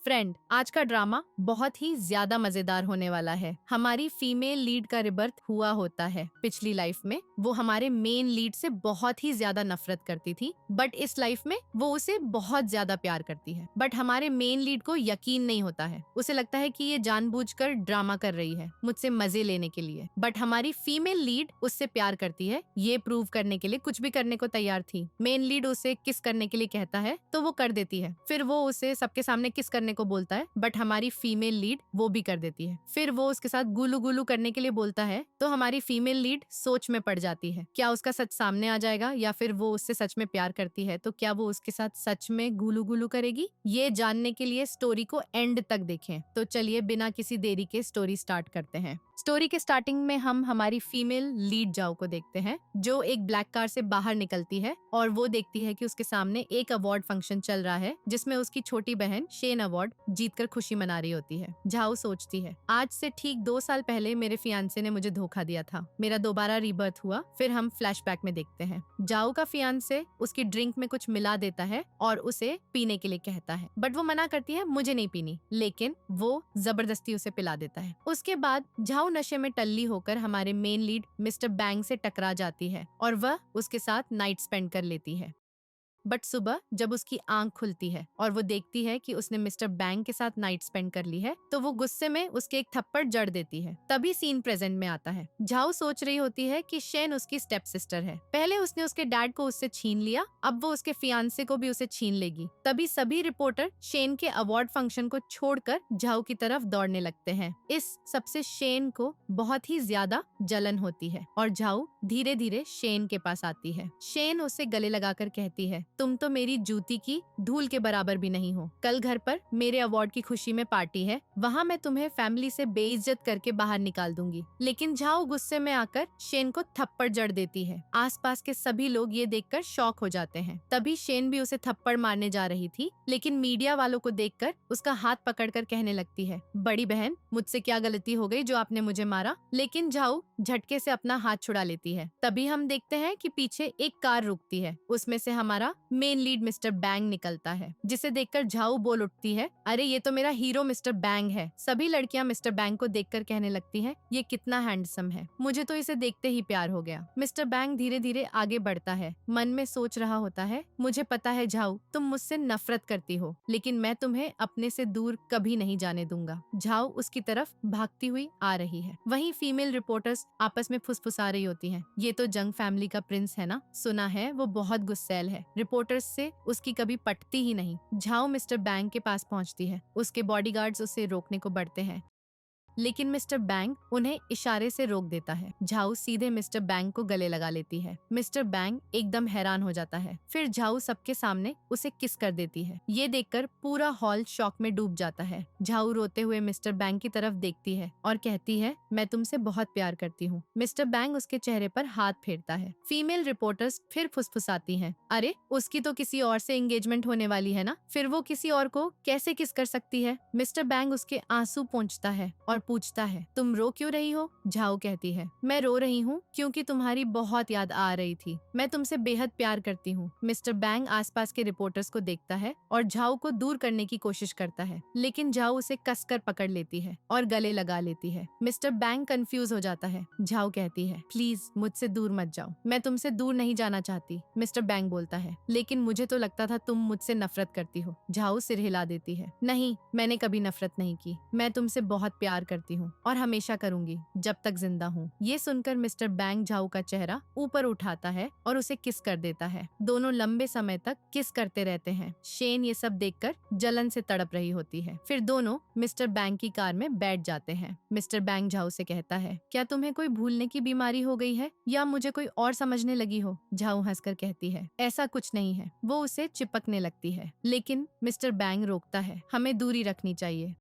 Friend, आज का drama बहुत ही ज्यादा मजेदार होने वाला है। हमारी फीमेल लीड का रिबर्थ हुआ होता है। पिछली लाइफ में वो हमारे मेन लीड से बहुत ही ज्यादा नफरत करती थी, बट इस लाइफ में वो उसे बहुत ज्यादा प्यार करती है। बट हमारे मेन लीड को यकीन नहीं होता है। उसे लगता है कि ये जानबूझकर ड्रामा कर रही है मुझसे मजे लेने के लिए। बट हमारी फीमेल लीड उससे प्यार करती है, ये प्रूव करने के लिए कुछ भी करने को तैयार थी। मेन लीड उसे किस करने के लिए कहता है तो वो कर देती है। फिर वो उसे सबके सामने किस करने को बोलता है, बट हमारी फीमेल लीड वो भी कर देती है। फिर वो उसके साथ गुलू गुलू करने के लिए बोलता है तो हमारी फीमेल लीड सोच में पड़ जाती है। क्या उसका सच सामने आ जाएगा या फिर वो उससे सच में प्यार करती है तो क्या वो उसके साथ सच में गुलू गुलू करेगी? ये जानने के लिए स्टोरी को एंड तक देखें। तो चलिए बिना किसी देरी के स्टोरी स्टार्ट करते हैं। स्टोरी के स्टार्टिंग में हम हमारी फीमेल लीड जाओ को देखते हैं, जो एक ब्लैक कार से बाहर निकलती है और वो देखती है कि उसके सामने एक अवार्ड फंक्शन चल रहा है जिसमें उसकी छोटी बहन शेन अवार्ड जीतकर खुशी मना रही होती है। झाओ सोचती है, आज से ठीक 2 साल पहले मेरे फियांसे ने मुझे धोखा दिया था। मेरा दोबारा रीबर्थ हुआ। फिर हम फ्लैशबैक में देखते हैं, जाओ का फियांसे उसकी ड्रिंक में कुछ मिला देता है और उसे पीने के लिए कहता है, बट वो मना करती है मुझे नहीं पीनी, लेकिन वो जबरदस्ती उसे पिला देता है। उसके बाद झाओ नशे में टल्ली होकर हमारे मेन लीड मिस्टर बैंग से टकरा जाती है और वह उसके साथ नाइट स्पेंड कर लेती है। बट सुबह जब उसकी आंख खुलती है और वो देखती है कि उसने मिस्टर बैंग के साथ नाइट स्पेंड कर ली है तो वो गुस्से में उसके एक थप्पड़ जड़ देती है। तभी सीन प्रेजेंट में आता है। झाओ सोच रही होती है कि शेन उसकी स्टेप सिस्टर है। पहले उसने उसके डैड को उससे छीन लिया, अब वो उसके फियांसे को भी उसे छीन लेगी। तभी सभी रिपोर्टर शेन के अवार्ड फंक्शन को छोड़कर झाओ की तरफ दौड़ने लगते हैं। इस सबसे शेन को बहुत ही ज्यादा जलन होती है और झाओ धीरे धीरे शेन के पास आती है। शेन उसे गले लगाकर कहती है, तुम तो मेरी जूती की धूल के बराबर भी नहीं हो। कल घर पर मेरे अवार्ड की खुशी में पार्टी है, वहाँ मैं तुम्हें फैमिली से बेइज्जत करके बाहर निकाल दूंगी। लेकिन झाओ गुस्से में आकर शेन को थप्पड़ जड़ देती है। आसपास के सभी लोग ये देखकर शॉक हो जाते हैं। तभी शेन भी उसे थप्पड़ मारने जा रही थी, लेकिन मीडिया वालों को देखकर उसका हाथ पकड़कर कहने लगती है, बड़ी बहन मुझसे क्या गलती हो गई जो आपने मुझे मारा? लेकिन झाओ झटके से अपना हाथ छुड़ा लेती है। तभी हम देखते हैं कि पीछे एक कार रुकती है। उसमें से हमारा मेन लीड मिस्टर बैंग निकलता है, जिसे देखकर झाओ बोल उठती है, अरे ये तो मेरा हीरो मिस्टर बैंग है। सभी लड़कियां मिस्टर बैंग को देखकर कहने लगती हैं, ये कितना हैंडसम है, मुझे तो इसे देखते ही प्यार हो गया। मिस्टर बैंग धीरे धीरे आगे बढ़ता है, मन में सोच रहा होता है, मुझे पता है झाओ तुम मुझसे नफरत करती हो, लेकिन मैं तुम्हें अपने से दूर कभी नहीं जाने दूंगा। झाओ उसकी तरफ भागती हुई आ रही है। वहीं फीमेल रिपोर्टर्स आपस में फुसफुसा रही होती हैं, ये तो जंग फैमिली का प्रिंस है ना, सुना है वो बहुत गुस्सैल है। रिपोर्टर्स से उसकी कभी पटती ही नहीं। झाओ मिस्टर बैंग के पास पहुंचती है। उसके बॉडीगार्ड्स उसे रोकने को बढ़ते हैं, लेकिन मिस्टर बैंग उन्हें इशारे से रोक देता है। झाओ सीधे मिस्टर बैंग को गले लगा लेती है। मिस्टर बैंग एकदम हैरान हो जाता है। फिर झाओ सबके सामने उसे किस कर देती है। ये देखकर पूरा हॉल शॉक में डूब जाता है। झाओ रोते हुए मिस्टर बैंग की तरफ देखती है और कहती है, मैं तुमसे बहुत प्यार करती हूँ। मिस्टर बैंग उसके चेहरे पर हाथ फेरता है। फीमेल रिपोर्टर्स फिर फुसफुसाती हैं, अरे उसकी तो किसी और से एंगेजमेंट होने वाली है ना, फिर वो किसी और को कैसे किस कर सकती है? मिस्टर बैंग उसके आंसू पोंछता है और पूछता है, तुम रो क्यों रही हो? झाओ कहती है, मैं रो रही हूँ क्योंकि तुम्हारी बहुत याद आ रही थी। मैं तुमसे बेहद प्यार करती हूँ। मिस्टर बैंग आसपास के रिपोर्टर्स को देखता है और झाओ को दूर करने की कोशिश करता है, लेकिन झाओ उसे कसकर पकड़ लेती है और गले लगा लेती है। मिस्टर बैंग कंफ्यूज हो जाता है। झाओ कहती है, प्लीज मुझसे दूर मत जाओ, मैं तुमसे दूर नहीं जाना चाहती। मिस्टर बैंग बोलता है, लेकिन मुझे तो लगता था तुम मुझसे नफरत करती हो। झाओ सिर हिला देती है, नहीं मैंने कभी नफरत नहीं की, मैं तुमसे बहुत प्यार करती हूँ और हमेशा करूंगी जब तक जिंदा हूँ। ये सुनकर मिस्टर बैंग झाओ का चेहरा ऊपर उठाता है और उसे किस कर देता है। दोनों लंबे समय तक किस करते रहते हैं। शेन ये सब देखकर जलन से तड़प रही होती है। फिर दोनों मिस्टर बैंग की कार में बैठ जाते हैं। मिस्टर बैंग झाओ से कहता है, क्या तुम्हें कोई भूलने की बीमारी हो गई है या मुझे कोई और समझने लगी हो? झाओ हंसकर कहती है, ऐसा कुछ नहीं है। वो उसे चिपकने लगती है, लेकिन मिस्टर बैंग रोकता है, हमें दूरी रखनी चाहिए।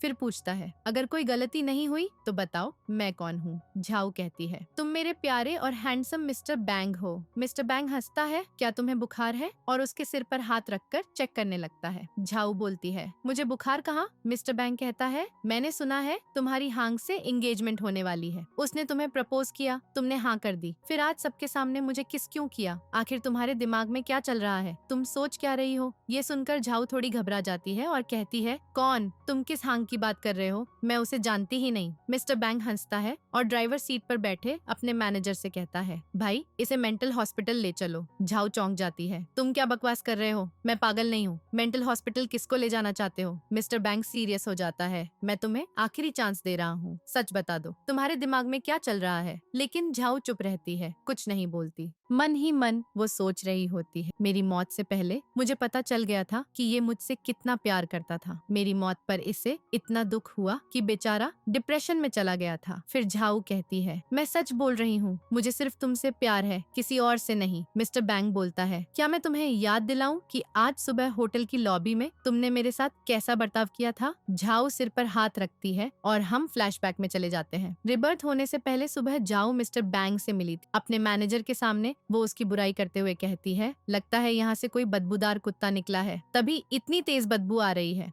फिर पूछता है, अगर कोई गलती नहीं हुई तो बताओ मैं कौन हूँ। झाऊ कहती है, तुम मेरे प्यारे और हैंडसम मिस्टर बैंग हो। मिस्टर बैंग हंसता है, क्या तुम्हें बुखार है, और उसके सिर पर हाथ रखकर चेक करने लगता है। झाऊ बोलती है, मुझे बुखार कहाँ? मिस्टर बैंग कहता है, मैंने सुना है तुम्हारी हांग से एंगेजमेंट होने वाली है। उसने तुम्हें प्रपोज किया, तुमने हाँ कर दी, फिर आज सबके सामने मुझे किस क्यों किया? आखिर तुम्हारे दिमाग में क्या चल रहा है? तुम सोच क्या रही हो? ये सुनकर झाऊ थोड़ी घबरा जाती है और कहती है, कौन? तुम किस हांग की बात कर रहे हो? मैं उसे जानती ही नहीं। मिस्टर बैंग हंसता है और ड्राइवर सीट पर बैठे अपने मैनेजर से कहता है, भाई इसे मेंटल हॉस्पिटल ले चलो। झाऊ चौंक जाती है, तुम क्या बकवास कर रहे हो? मैं पागल नहीं हूँ। मेंटल हॉस्पिटल किसको ले जाना चाहते हो? मिस्टर बैंग सीरियस हो जाता है, मैं तुम्हें आखिरी चांस दे रहा हूँ, सच बता दो तुम्हारे दिमाग में क्या चल रहा है। लेकिन झाऊ चुप रहती है, कुछ नहीं बोलती। मन ही मन वो सोच रही होती है, मेरी मौत से पहले मुझे पता चल गया था कि ये मुझसे कितना प्यार करता था। मेरी मौत पर इसे इतना दुख हुआ कि बेचारा डिप्रेशन में चला गया था। फिर झाऊ कहती है, मैं सच बोल रही हूँ, मुझे सिर्फ तुमसे प्यार है, किसी और से नहीं। मिस्टर बैंग बोलता है, क्या मैं तुम्हें याद दिलाऊं कि आज सुबह होटल की लॉबी में तुमने मेरे साथ कैसा बर्ताव किया था? झाऊ सिर पर हाथ रखती है और हम फ्लैशबैक में चले जाते हैं। रिबर्थ होने से पहले सुबह झाऊ मिस्टर बैंग से मिली थी। अपने मैनेजर के सामने वो उसकी बुराई करते हुए कहती है, लगता है यहाँ से कोई बदबूदार कुत्ता निकला है, तभी इतनी तेज बदबू आ रही है।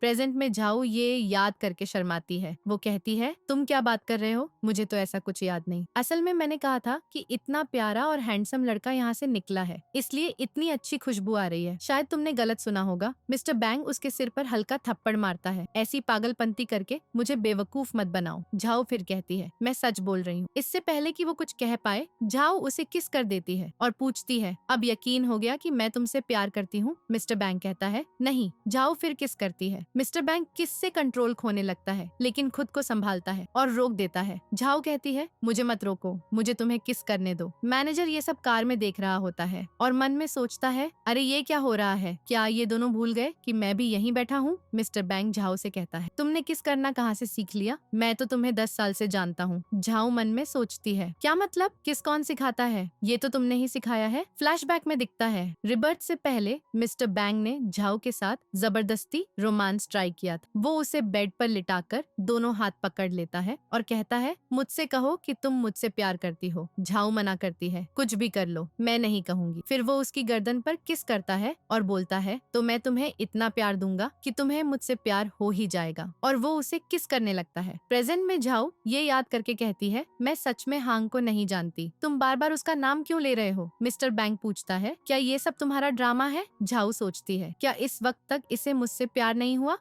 प्रेजेंट में झाऊ ये याद करके शर्माती है। वो कहती है, तुम क्या बात कर रहे हो? मुझे तो ऐसा कुछ याद नहीं। असल में मैंने कहा था कि इतना प्यारा और हैंडसम लड़का यहाँ से निकला है, इसलिए इतनी अच्छी खुशबू आ रही है। शायद तुमने गलत सुना होगा। मिस्टर बैंग उसके सिर पर हल्का थप्पड़ मारता है, ऐसी पागलपंती करके मुझे बेवकूफ मत बनाओ। झाऊ फिर कहती है, मैं सच बोल रही हूँ। इससे पहले कि वो कुछ कह पाए, झाऊ उसे किस कर देती है और पूछती है, अब यकीन हो गया कि मैं तुमसे प्यार करती हूँ? मिस्टर बैंग कहता है, नहीं। झाऊ फिर किस करती है। मिस्टर बैंक किस से कंट्रोल खोने लगता है, लेकिन खुद को संभालता है और रोक देता है। झाऊ कहती है, मुझे मत रोको, मुझे तुम्हें किस करने दो। मैनेजर ये सब कार में देख रहा होता है और मन में सोचता है, अरे ये क्या हो रहा है? क्या ये दोनों भूल गए कि मैं भी यहीं बैठा हूँ? मिस्टर बैंक झाऊ से कहता है, तुमने किस करना कहाँ से सीख लिया? मैं तो तुम्हें 10 साल से जानता हूँ। झाऊ मन में सोचती है, क्या मतलब? किस कौन सिखाता है? ये तो तुमने ही सिखाया है। फ्लैशबैक में दिखता है, रिबर्थ से पहले मिस्टर बैंक ने झाऊ के साथ जबरदस्ती रोमांस ट्राई किया था। वो उसे बेड पर लिटाकर दोनों हाथ पकड़ लेता है और कहता है, मुझसे कहो कि तुम मुझसे प्यार करती हो। झाऊ मना करती है, कुछ भी कर लो, मैं नहीं कहूंगी। फिर वो उसकी गर्दन पर किस करता है और बोलता है, तो मैं तुम्हें इतना प्यार दूंगा कि तुम्हें मुझसे प्यार हो ही जाएगा। और वो उसे किस करने लगता है। प्रेजेंट में झाऊ ये याद करके कहती है, मैं सच में हांग को नहीं जानती, तुम बार बार उसका नाम क्यों ले रहे हो? मिस्टर बैंक पूछता है, क्या ये सब तुम्हारा ड्रामा है? झाऊ सोचती है, क्या इस वक्त तक इसे मुझसे प्यार नहीं हुआ?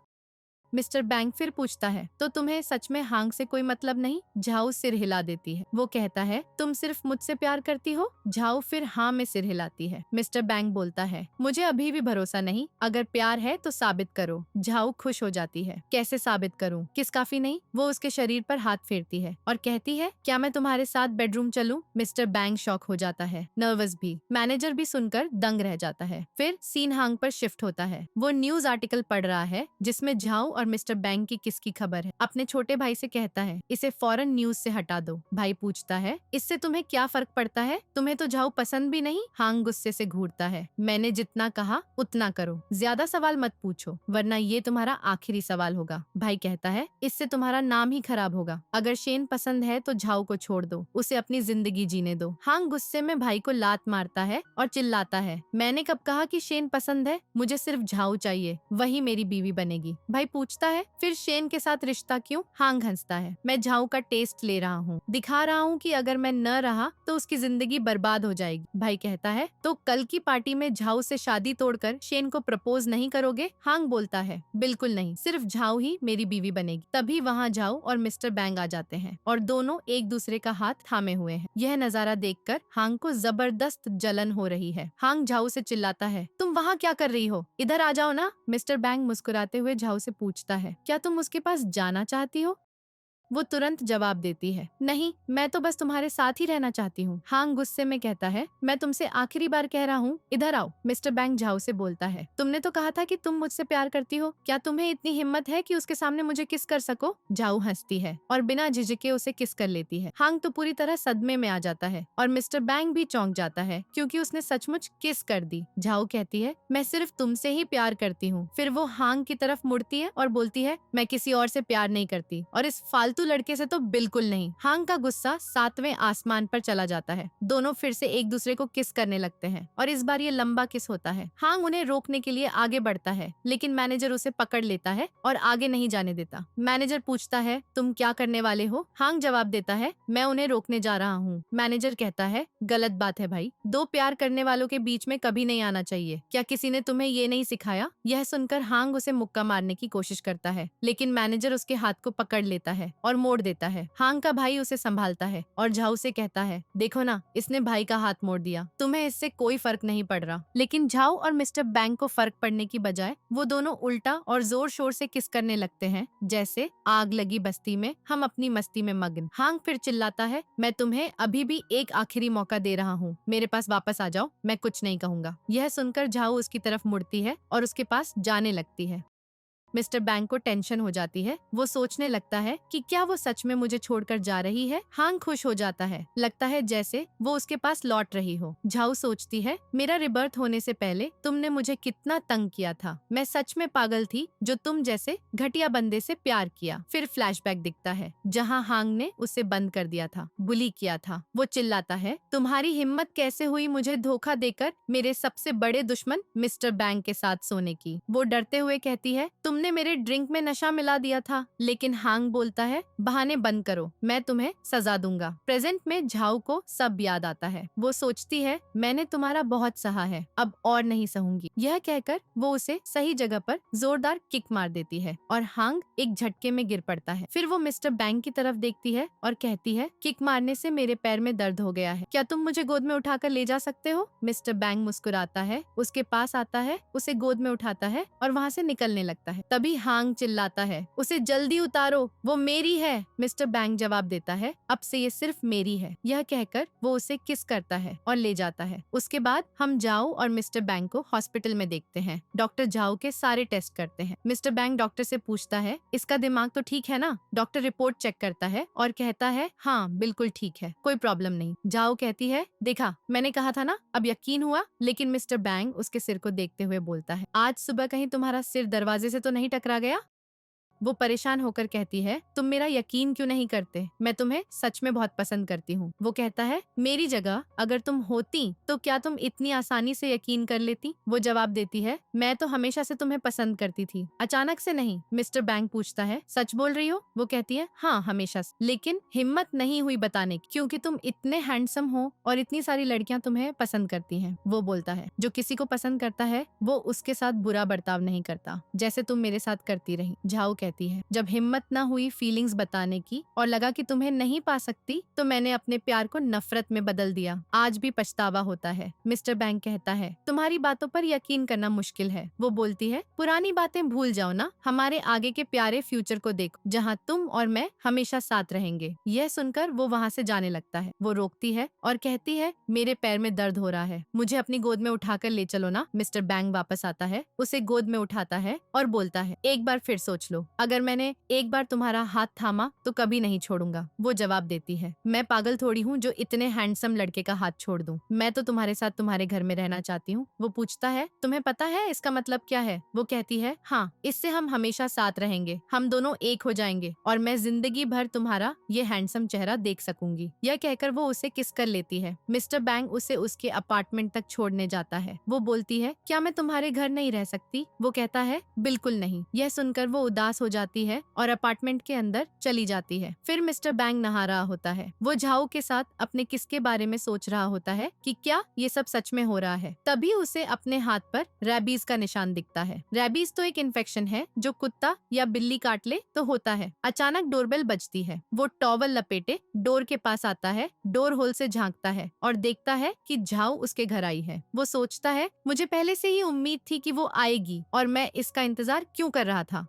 मिस्टर बैंक फिर पूछता है, तो तुम्हें सच में हांग से कोई मतलब नहीं? झाऊ सिर हिला देती है। वो कहता है, तुम सिर्फ मुझसे प्यार करती हो? झाऊ फिर हाँ में सिर हिलाती है। मिस्टर बैंक बोलता है, मुझे अभी भी भरोसा नहीं, अगर प्यार है तो साबित करो। झाऊ खुश हो जाती है, कैसे साबित करूं? किस काफी नहीं? वो उसके शरीर पर हाथ फेरती है और कहती है, क्या मैं तुम्हारे साथ बेडरूम चलूं? मिस्टर बैंक शॉक हो जाता है, नर्वस भी। मैनेजर भी सुनकर दंग रह जाता है। फिर सीन हांग पर शिफ्ट होता है। वो न्यूज आर्टिकल पढ़ रहा है जिसमें झाऊ और मिस्टर बैंक की किसकी खबर है। अपने छोटे भाई से कहता है, इसे फौरन न्यूज से हटा दो। भाई पूछता है, इससे तुम्हें क्या फर्क पड़ता है? तुम्हें तो झाऊ पसंद भी नहीं। हांग गुस्से से घूरता है, मैंने जितना कहा उतना करो, ज्यादा सवाल मत पूछो, वरना ये तुम्हारा आखिरी सवाल होगा। भाई कहता है, इससे तुम्हारा नाम ही खराब होगा। अगर शेन पसंद है तो झाऊ को छोड़ दो, उसे अपनी जिंदगी जीने दो। हांग गुस्से में भाई को लात मारता है और चिल्लाता है, मैंने कब कहा कि शेन पसंद है? मुझे सिर्फ झाऊ चाहिए, वही मेरी बीवी बनेगी। भाई पूछता है, फिर शेन के साथ रिश्ता क्यों? हांग हंसता है, मैं झाऊ का टेस्ट ले रहा हूँ, दिखा रहा हूँ कि अगर मैं न रहा तो उसकी जिंदगी बर्बाद हो जाएगी। भाई कहता है, तो कल की पार्टी में झाऊ से शादी तोड़कर शेन को प्रपोज नहीं करोगे? हांग बोलता है, बिल्कुल नहीं, सिर्फ झाऊ ही मेरी बीवी बनेगी। तभी वहाँ झाऊ और मिस्टर बैंग आ जाते हैं और दोनों एक दूसरे का हाथ थामे हुए हैं। यह नजारा देखकर हांग को जबरदस्त जलन हो रही है। हांग झाऊ से चिल्लाता है, तुम वहाँ क्या कर रही हो? इधर आ जाओ ना। मिस्टर बैंग मुस्कुराते हुए झाऊ से पूछता है, क्या तुम उसके पास जाना चाहती हो? वो तुरंत जवाब देती है, नहीं, मैं तो बस तुम्हारे साथ ही रहना चाहती हूँ। हांग गुस्से में कहता है, मैं तुमसे आखिरी बार कह रहा हूँ, इधर आओ। मिस्टर बैंक झाओ से बोलता है, तुमने तो कहा था कि तुम मुझसे प्यार करती हो, क्या तुम्हें इतनी हिम्मत है कि उसके सामने मुझे किस कर सको? झाओ हंसती है और बिना झिझके उसे किस कर लेती है। हांग तो पूरी तरह सदमे में आ जाता है और मिस्टर बैंक भी चौंक जाता है क्योंकि उसने सचमुच किस कर दी। झाओ कहती है, मैं सिर्फ तुमसे ही प्यार करती हूँ। फिर वो हांग की तरफ मुड़ती है और बोलती है, मैं किसी और से प्यार नहीं करती और इस फालतू लड़के से तो बिल्कुल नहीं। हांग का गुस्सा 7वें आसमान पर चला जाता है। दोनों फिर से एक दूसरे को किस करने लगते हैं और इस बार ये लंबा किस होता है। हांग उन्हें रोकने के लिए आगे बढ़ता है लेकिन मैनेजर उसे पकड़ लेता है और आगे नहीं जाने देता। मैनेजर पूछता है, तुम क्या करने वाले हो? हांग जवाब देता है, मैं उन्हें रोकने जा रहा हूँ। मैनेजर कहता है, गलत बात है भाई, दो प्यार करने वालों के बीच में कभी नहीं आना चाहिए। क्या किसी ने तुम्हें ये नहीं सिखाया? यह सुनकर हांग उसे मुक्का मारने की कोशिश करता है लेकिन मैनेजर उसके हाथ को पकड़ लेता है और मोड़ देता है। हांग का भाई उसे संभालता है और झाओ से कहता है, देखो ना, इसने भाई का हाथ मोड़ दिया, तुम्हें इससे कोई फर्क नहीं पड़ रहा। लेकिन झाओ और मिस्टर बैंक को फर्क पड़ने की बजाय वो दोनों उल्टा और जोर शोर से किस करने लगते हैं जैसे आग लगी बस्ती में हम अपनी मस्ती में मग्न। हांग फिर चिल्लाता है, मैं तुम्हें अभी भी एक आखिरी मौका दे रहा हूँ, मेरे पास वापस आ जाओ, मैं कुछ नहीं कहूंगा। यह सुनकर झाओ उसकी तरफ मुड़ती है और उसके पास जाने लगती है। मिस्टर बैंक को टेंशन हो जाती है। वो सोचने लगता है कि क्या वो सच में मुझे छोड़कर जा रही है। हांग खुश हो जाता है, लगता है जैसे वो उसके पास लौट रही हो। झाओ सोचती है, मेरा रिबर्थ होने से पहले तुमने मुझे कितना तंग किया था, मैं सच में पागल थी जो तुम जैसे घटिया बंदे से प्यार किया। फिर फ्लैशबैक दिखता है जहाँ हांग ने उसे बंद कर दिया था, बुली किया था। वो चिल्लाता है, तुम्हारी हिम्मत कैसे हुई मुझे धोखा देकर मेरे सबसे बड़े दुश्मन मिस्टर बैंक के साथ सोने की? वो डरते हुए कहती है, तुमने मेरे ड्रिंक में नशा मिला दिया था। लेकिन हांग बोलता है, बहाने बंद करो, मैं तुम्हें सजा दूंगा। प्रेजेंट में झाओ को सब याद आता है। वो सोचती है, मैंने तुम्हारा बहुत सहा है, अब और नहीं सहूंगी। यह कहकर वो उसे सही जगह पर जोरदार किक मार देती है और हांग एक झटके में गिर पड़ता है। फिर वो मिस्टर बैंक की तरफ देखती है और कहती है, किक मारने से मेरे पैर में दर्द हो गया है, क्या तुम मुझे गोद में उठाकर ले जा सकते हो? मिस्टर बैंक मुस्कुराता है, उसके पास आता है, उसे गोद में उठाता है और वहाँ से निकलने लगता है। तभी हांग चिल्लाता है, उसे जल्दी उतारो, वो मेरी है। मिस्टर बैंक जवाब देता है, अब से ये सिर्फ मेरी है। यह कहकर वो उसे किस करता है और ले जाता है। उसके बाद हम जाओ और मिस्टर बैंक को हॉस्पिटल में देखते हैं। डॉक्टर जाओ के सारे टेस्ट करते हैं। मिस्टर बैंक डॉक्टर से पूछता है, इसका दिमाग तो ठीक है ना? डॉक्टर रिपोर्ट चेक करता है और कहता है, हाँ बिल्कुल ठीक है, कोई प्रॉब्लम नहीं। जाओ कहती है, देखा मैंने कहा था ना, अब यकीन हुआ? लेकिन मिस्टर बैंक उसके सिर को देखते हुए बोलता है, आज सुबह कहीं तुम्हारा सिर दरवाजे से तो नहीं टकरा गया? वो परेशान होकर कहती है, तुम मेरा यकीन क्यों नहीं करते? मैं तुम्हें सच में बहुत पसंद करती हूँ। वो कहता है, मेरी जगह अगर तुम होती तो क्या तुम इतनी आसानी से यकीन कर लेती? वो जवाब देती है, मैं तो हमेशा से तुम्हें पसंद करती थी, अचानक से नहीं। मिस्टर बैंक पूछता है, सच बोल रही हो? वो कहती है, हाँ हमेशा से, लेकिन हिम्मत नहीं हुई बताने की क्योंकि तुम इतने हैंडसम हो और इतनी सारी लड़कियां तुम्हें पसंद करती हैं। वो बोलता है, जो किसी को पसंद करता है वो उसके साथ बुरा बर्ताव नहीं करता, जैसे तुम मेरे साथ करती रही। झाओ कहती है, जब हिम्मत ना हुई फीलिंग्स बताने की और लगा कि तुम्हें नहीं पा सकती तो मैंने अपने प्यार को नफरत में बदल दिया, आज भी पछतावा होता है। मिस्टर बैंक कहता है, तुम्हारी बातों पर यकीन करना मुश्किल है। वो बोलती है, पुरानी बातें भूल जाओ ना, हमारे आगे के प्यारे फ्यूचर को देखो जहाँ तुम और मैं हमेशा साथ रहेंगे। यह सुनकर वो वहाँ से जाने लगता है। वो रोकती है और कहती है, मेरे पैर में दर्द हो रहा है, मुझे अपनी गोद में उठाकर ले चलो ना। मिस्टर बैंक वापस आता है, उसे गोद में उठाता है और बोलता है, एक बार फिर सोच लो, अगर मैंने एक बार तुम्हारा हाथ थामा तो कभी नहीं छोड़ूंगा। वो जवाब देती है, मैं पागल थोड़ी हूँ जो इतने हैंडसम लड़के का हाथ छोड़ दूं, मैं तो तुम्हारे साथ तुम्हारे घर में रहना चाहती हूँ। वो पूछता है, तुम्हें पता है इसका मतलब क्या है? वो कहती है, हाँ, इससे हम हमेशा साथ रहेंगे, हम दोनों एक हो जाएंगे और मैं जिंदगी भर तुम्हारा ये हैंडसम चेहरा देख सकूंगी। यह कहकर वो उसे किस कर लेती है। मिस्टर बैंक उसे उसके अपार्टमेंट तक छोड़ने जाता है। वो बोलती है, क्या मैं तुम्हारे घर नहीं रह सकती? वो कहता है, बिल्कुल नहीं। यह सुनकर वो उदास हो जाती है और अपार्टमेंट के अंदर चली जाती है। फिर मिस्टर बैंक नहा रहा होता है। वो झाओ के साथ अपने किस के बारे में सोच रहा होता है कि क्या ये सब सच में हो रहा है। तभी उसे अपने हाथ पर रैबीज का निशान दिखता है। रैबीज तो एक इन्फेक्शन है जो कुत्ता या बिल्ली काट ले तो होता है। अचानक डोरबेल बजती है। वो टॉवल लपेटे डोर के पास आता है, डोर होल से झांकता है और देखता है कि झाओ उसके घर आई है। वो सोचता है, मुझे पहले से ही उम्मीद थी कि वो आएगी और मैं इसका इंतजार क्यों कर रहा था।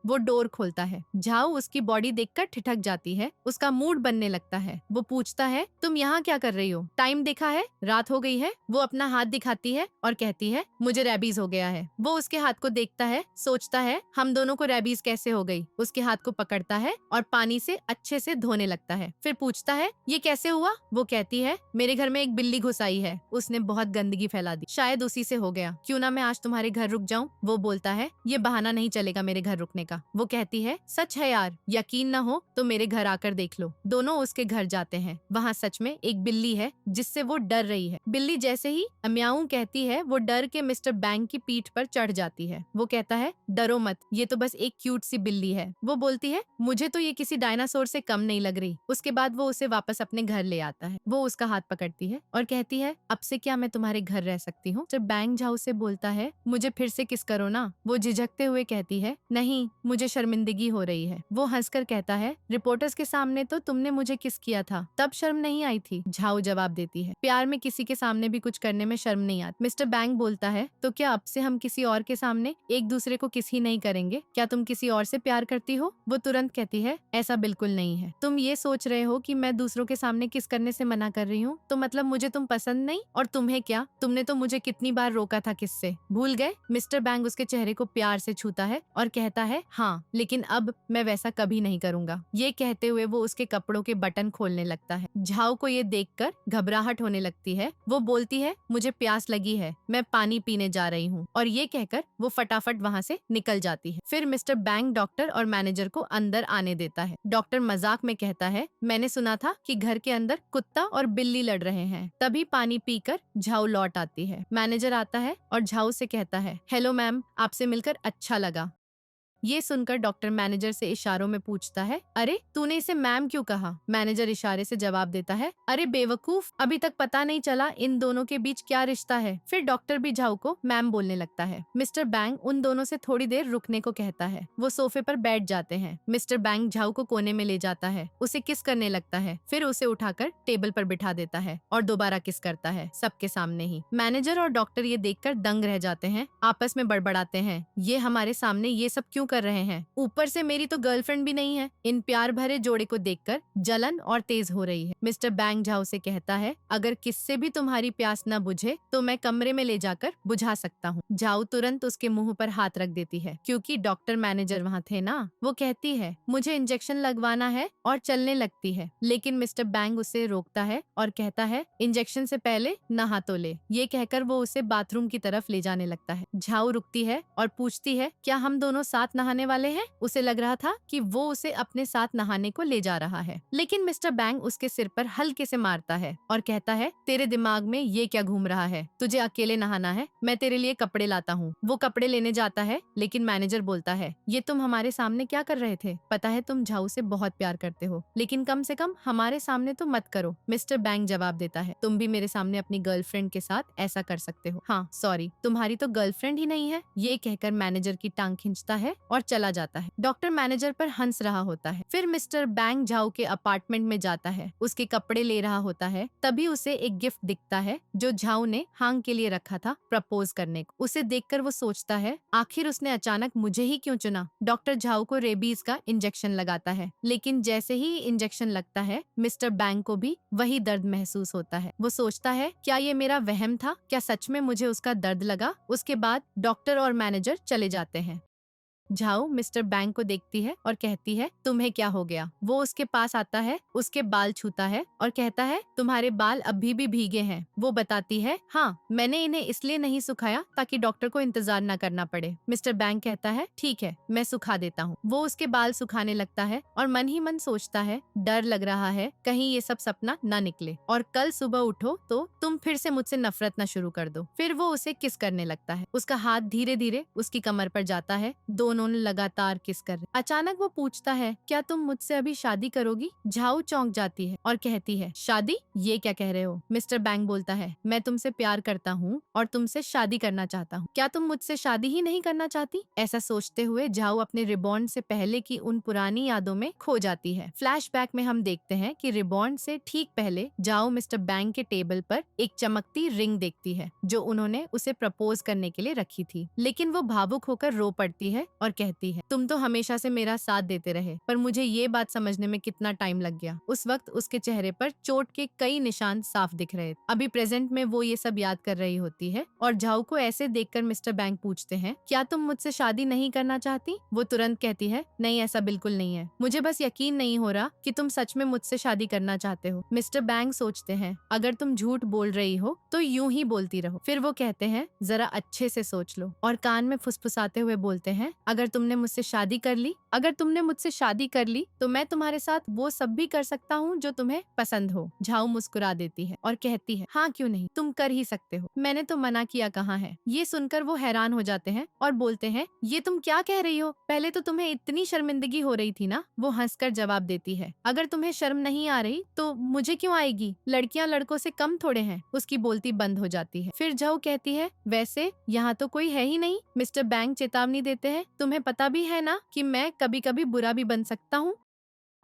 वो डोर खोलता है। झाओ उसकी बॉडी देखकर ठिठक जाती है, उसका मूड बनने लगता है। वो पूछता है, तुम यहाँ क्या कर रही हो? टाइम देखा है, रात हो गई है। वो अपना हाथ दिखाती है और कहती है, मुझे रेबीज हो गया है। वो उसके हाथ को देखता है, सोचता है हम दोनों को रेबीज कैसे हो गई। उसके हाथ को पकड़ता है और पानी से अच्छे से धोने लगता है। फिर पूछता है, ये कैसे हुआ? वो कहती है, मेरे घर में एक बिल्ली घुस आई है, उसने बहुत गंदगी फैला दी, शायद उसी से हो गया। क्यों ना मैं आज तुम्हारे घर रुक जाऊं? वो बोलता है, ये बहाना नहीं चलेगा मेरे घर रुकने का। वो कहती है, सच है यार, यकीन न हो तो मेरे घर आकर देख लो। दोनों उसके घर जाते हैं। वहाँ सच में एक बिल्ली है जिससे वो डर रही है। बिल्ली जैसे ही अम्याऊ कहती है, वो डर के मिस्टर बैंक की पीठ पर चढ़ जाती है। वो कहता है, डरो मत, ये तो बस एक क्यूट सी बिल्ली है। वो बोलती है, मुझे तो ये किसी डायनासोर से कम नहीं लग रही। उसके बाद वो उसे वापस अपने घर ले आता है। वो उसका हाथ पकड़ती है और कहती है, अब से क्या मैं तुम्हारे घर रह सकती हूँ? जब बैंक झाऊ से बोलता है, मुझे फिर से किस करो ना। वो झिझकते हुए कहती है, नहीं, मुझे शर्मिंदगी हो रही है। वो हंसकर कहता है, रिपोर्टर्स के सामने तो तुमने मुझे किस किया था, तब शर्म नहीं आई थी? झाऊ जवाब देती है, प्यार में किसी के सामने भी कुछ करने में शर्म नहीं आती। मिस्टर बैंक बोलता है, तो क्या अब से हम किसी और के सामने एक दूसरे को किस ही नहीं करेंगे? क्या तुम किसी और से प्यार करती हो? वो तुरंत कहती है, ऐसा बिल्कुल नहीं है। तुम ये सोच रहे हो कि मैं दूसरों के सामने किस करने से मना कर रही हूँ? तो मतलब मुझे तुम पसंद नहीं? और तुम्हें क्या? तुमने तो मुझे कितनी बार रोका था किससे, भूल गए? मिस्टर बैंक उसके चेहरे को प्यार से छूता है और कहता है, हाँ, लेकिन अब मैं वैसा कभी नहीं करूंगा। ये कहते हुए वो उसके कपड़ों के बटन खोलने लगता है। झाऊ को ये देखकर घबराहट होने लगती है। वो बोलती है, मुझे प्यास लगी है, मैं पानी पीने जा रही हूँ। और ये कहकर वो फटाफट वहाँ से निकल जाती है। फिर मिस्टर बैंक डॉक्टर और मैनेजर को अंदर आने देता है। डॉक्टर मजाक में कहता है, मैंने सुना था कि घर के अंदर कुत्ता और बिल्ली लड़ रहे हैं। तभी पानी पीकर झाऊ लौट आती है। मैनेजर आता है और झाऊ से कहता है, हेलो मैम, आपसे मिलकर अच्छा लगा। ये सुनकर डॉक्टर मैनेजर से इशारों में पूछता है, अरे तूने इसे मैम क्यों कहा? मैनेजर इशारे से जवाब देता है, अरे बेवकूफ, अभी तक पता नहीं चला इन दोनों के बीच क्या रिश्ता है। फिर डॉक्टर भी झाऊ को मैम बोलने लगता है। मिस्टर बैंक उन दोनों से थोड़ी देर रुकने को कहता है। वो सोफे पर बैठ जाते हैं। मिस्टर बैंक झाऊ को कोने में ले जाता है, उसे किस करने लगता है, फिर उसे उठाकर टेबल पर बिठा देता है और दोबारा किस करता है, सबके सामने ही। मैनेजर और डॉक्टर ये देखकर दंग रह जाते हैं, आपस में बड़बड़ाते हैं, ये हमारे सामने ये सब क्यों कर रहे हैं? ऊपर से मेरी तो गर्लफ्रेंड भी नहीं है। इन प्यार भरे जोड़े को देखकर जलन और तेज हो रही है। मिस्टर बैंक झाऊ से कहता है, अगर किससे भी तुम्हारी प्यास न बुझे तो मैं कमरे में ले जाकर बुझा सकता हूँ। झाऊ तुरंत उसके मुंह पर हाथ रख देती है, क्योंकि डॉक्टर मैनेजर वहाँ थे ना। वो कहती है, मुझे इंजेक्शन लगवाना है, और चलने लगती है। लेकिन मिस्टर बैंक उसे रोकता है और कहता है, इंजेक्शन से पहले नहा तो ले। ये कहकर वो उसे बाथरूम की तरफ ले जाने लगता है। झाऊ रुकती है और पूछती है, क्या हम दोनों साथ नहाने वाले हैं? उसे लग रहा था कि वो उसे अपने साथ नहाने को ले जा रहा है। लेकिन मिस्टर बैंक उसके सिर पर हल्के से मारता है और कहता है, तेरे दिमाग में ये क्या घूम रहा है? तुझे अकेले नहाना है, मैं तेरे लिए कपड़े लाता हूँ। वो कपड़े लेने जाता है, लेकिन मैनेजर बोलता है, ये तुम हमारे सामने क्या कर रहे थे? पता है तुम झाऊ से बहुत प्यार करते हो, लेकिन कम से कम हमारे सामने तो मत करो। मिस्टर बैंक जवाब देता है, तुम भी मेरे सामने अपनी गर्लफ्रेंड के साथ ऐसा कर सकते हो। हाँ सॉरी, तुम्हारी तो गर्लफ्रेंड ही नहीं है। ये कहकर मैनेजर की टांग खींचता है और चला जाता है। डॉक्टर मैनेजर पर हंस रहा होता है। फिर मिस्टर बैंक झाऊ के अपार्टमेंट में जाता है, उसके कपड़े ले रहा होता है। तभी उसे एक गिफ्ट दिखता है जो झाऊ ने हांग के लिए रखा था प्रपोज करने को। उसे देखकर वो सोचता है, आखिर उसने अचानक मुझे ही क्यों चुना? डॉक्टर झाऊ को रेबीज का इंजेक्शन लगाता है, लेकिन जैसे ही इंजेक्शन लगता है, मिस्टर बैंक को भी वही दर्द महसूस होता है। वो सोचता है, क्या ये मेरा वहम था? क्या सच में मुझे उसका दर्द लगा? उसके बाद डॉक्टर और मैनेजर चले जाते हैं। झाऊ मिस्टर बैंक को देखती है और कहती है, तुम्हें क्या हो गया? वो उसके पास आता है, उसके बाल छूता है और कहता है, तुम्हारे बाल अभी भी भीगे हैं। वो बताती है, हाँ, मैंने इन्हें इसलिए नहीं सुखाया ताकि डॉक्टर को इंतजार न करना पड़े। मिस्टर बैंक कहता है, ठीक है, मैं सुखा देता हूँ। वो उसके बाल सुखाने लगता है और मन ही मन सोचता है, डर लग रहा है कहीं ये सब सपना न निकले और कल सुबह उठो तो तुम फिर से मुझसे नफरत न शुरू कर दो। फिर वो उसे किस करने लगता है। उसका हाथ धीरे धीरे उसकी कमर पर जाता है। दोनों लगातार किस कर रहे। अचानक वो पूछता है, क्या तुम मुझसे अभी शादी करोगी? झाऊ चौंक जाती है और कहती है, शादी? ये क्या कह रहे हो? मिस्टर बैंक बोलता है, मैं तुमसे प्यार करता हूँ और तुमसे शादी करना चाहता हूँ। क्या तुम मुझसे शादी ही नहीं करना चाहती? ऐसा सोचते हुए झाऊ अपने रिबॉन्ड से पहले की उन पुरानी यादों में खो जाती है। फ्लैशबैक में हम देखते हैं कि रिबॉन्ड से ठीक पहले झाऊ मिस्टर बैंक के टेबल पर एक चमकती रिंग देखती है जो उन्होंने उसे प्रपोज करने के लिए रखी थी। लेकिन वो भावुक होकर रो पड़ती है और कहती है, तुम तो हमेशा से मेरा साथ देते रहे, पर मुझे ये बात समझने में कितना टाइम लग गया। उस वक्त उसके चेहरे पर चोट के कई निशान साफ दिख रहे थे। अभी प्रेजेंट में वो ये सब याद कर रही होती है और झाऊ को ऐसे देखकर मिस्टर बैंक पूछते हैं, क्या तुम मुझसे शादी नहीं करना चाहती? वो तुरंत कहती है, नहीं, ऐसा बिल्कुल नहीं है। मुझे बस यकीन नहीं हो रहा कि तुम सच में मुझसे शादी करना चाहते हो। मिस्टर बैंक सोचते हैं, अगर तुम झूठ बोल रही हो तो यूं ही बोलती रहो। फिर वो कहते हैं, जरा अच्छे से सोच लो, और कान में फुसफुसाते हुए बोलते हैं, अगर तुमने मुझसे शादी कर ली तो मैं तुम्हारे साथ वो सब भी कर सकता हूँ जो तुम्हें पसंद हो। झाऊ मुस्कुरा देती है और कहती है, हाँ क्यों नहीं, तुम कर ही सकते हो, मैंने तो मना किया कहाँ है। ये सुनकर वो हैरान हो जाते हैं और बोलते हैं, ये तुम क्या कह रही हो? पहले तो तुम्हें इतनी शर्मिंदगी हो रही थी ना। वो हंसकर जवाब देती है, अगर तुम्हें शर्म नहीं आ रही तो मुझे क्यों आएगी? लड़कियां लड़कों से कम थोड़े हैं। उसकी बोलती बंद हो जाती है। फिर झाऊ कहती है, वैसे यहाँ तो कोई है ही नहीं। मिस्टर बैंक चेतावनी देते हैं, तुम्हें पता भी है ना कि मैं कभी कभी बुरा भी बन सकता हूँ।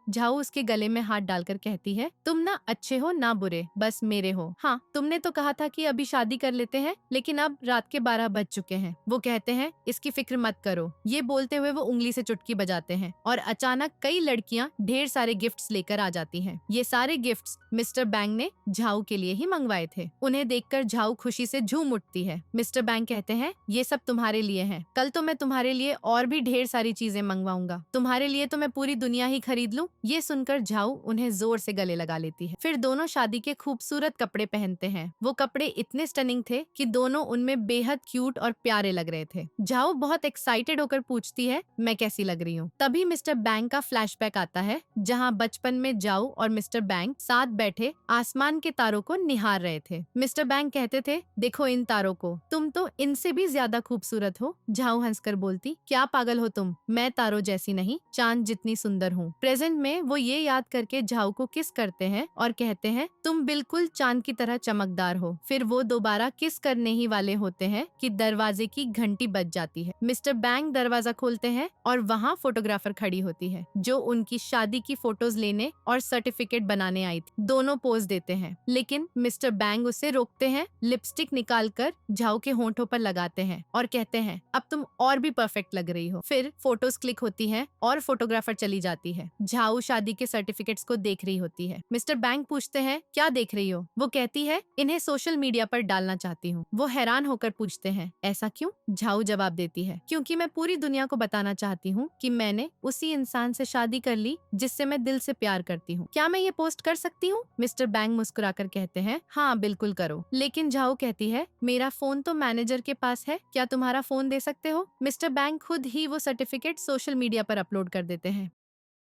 झाऊ उसके गले में हाथ डालकर कहती है, तुम ना अच्छे हो ना बुरे, बस मेरे हो। हाँ, तुमने तो कहा था कि अभी शादी कर लेते हैं, लेकिन अब रात के 12 बज चुके हैं। वो कहते हैं, इसकी फिक्र मत करो। ये बोलते हुए वो उंगली से चुटकी बजाते हैं और अचानक कई लड़कियां ढेर सारे गिफ्ट्स लेकर आ जाती हैं। ये सारे गिफ्ट्स मिस्टर बैंक ने झाऊ के लिए ही मंगवाए थे। उन्हें देखकर झाऊ खुशी से झूम उठती है। मिस्टर बैंक कहते हैं, ये सब तुम्हारे लिए है। कल तो मैं तुम्हारे लिए और भी ढेर सारी चीजें मंगवाऊंगा। तुम्हारे लिए तो मैं पूरी दुनिया ही खरीद लूं। ये सुनकर झाऊ उन्हें जोर से गले लगा लेती है। फिर दोनों शादी के खूबसूरत कपड़े पहनते हैं। वो कपड़े इतने स्टनिंग थे कि दोनों उनमें बेहद क्यूट और प्यारे लग रहे थे। झाऊ बहुत एक्साइटेड होकर पूछती है, मैं कैसी लग रही हूँ? तभी मिस्टर बैंक का फ्लैशबैक आता है, जहाँ बचपन में झाऊ और मिस्टर बैंक साथ बैठे आसमान के तारों को निहार रहे थे। मिस्टर बैंक कहते थे, देखो इन तारों को, तुम तो इनसे भी ज्यादा खूबसूरत हो। झाऊ हंसकर बोलती, क्या पागल हो तुम? मैं तारों जैसी नहीं, चांद जितनी सुंदर हूँ। प्रेजेंट में वो ये याद करके झाऊ को किस करते हैं और कहते हैं, तुम बिल्कुल चांद की तरह चमकदार हो। फिर वो दोबारा किस करने ही वाले होते हैं कि दरवाजे की घंटी बज जाती है। मिस्टर बैंक दरवाजा खोलते हैं और वहाँ फोटोग्राफर खड़ी होती है, जो उनकी शादी की फोटोज लेने और सर्टिफिकेट बनाने आई थी। दोनों पोज देते हैं, लेकिन मिस्टर बैंक उसे रोकते हैं, लिपस्टिक निकालकर झाऊ के होंठों पर लगाते हैं और कहते हैं, अब तुम और भी परफेक्ट लग रही हो। फिर फोटोज क्लिक होती है और फोटोग्राफर चली जाती है। झाऊ शादी के सर्टिफिकेट्स को देख रही होती है। मिस्टर बैंक पूछते हैं, क्या देख रही हो? वो कहती है, इन्हें सोशल मीडिया पर डालना चाहती हूँ। वो हैरान होकर पूछते हैं, ऐसा क्यों? झाऊ जवाब देती है, क्योंकि मैं पूरी दुनिया को बताना चाहती हूँ कि मैंने उसी इंसान से शादी कर ली जिससे मैं दिल से प्यार करती हूँ। क्या मैं ये पोस्ट कर सकती हूँ? मिस्टर बैंक मुस्कुराकर कहते हैं, हाँ बिल्कुल करो। लेकिन झाऊ कहती है, मेरा फोन तो मैनेजर के पास है, क्या तुम्हारा फोन दे सकते हो? मिस्टर बैंक खुद ही वो सर्टिफिकेट सोशल मीडिया पर अपलोड कर देते हैं।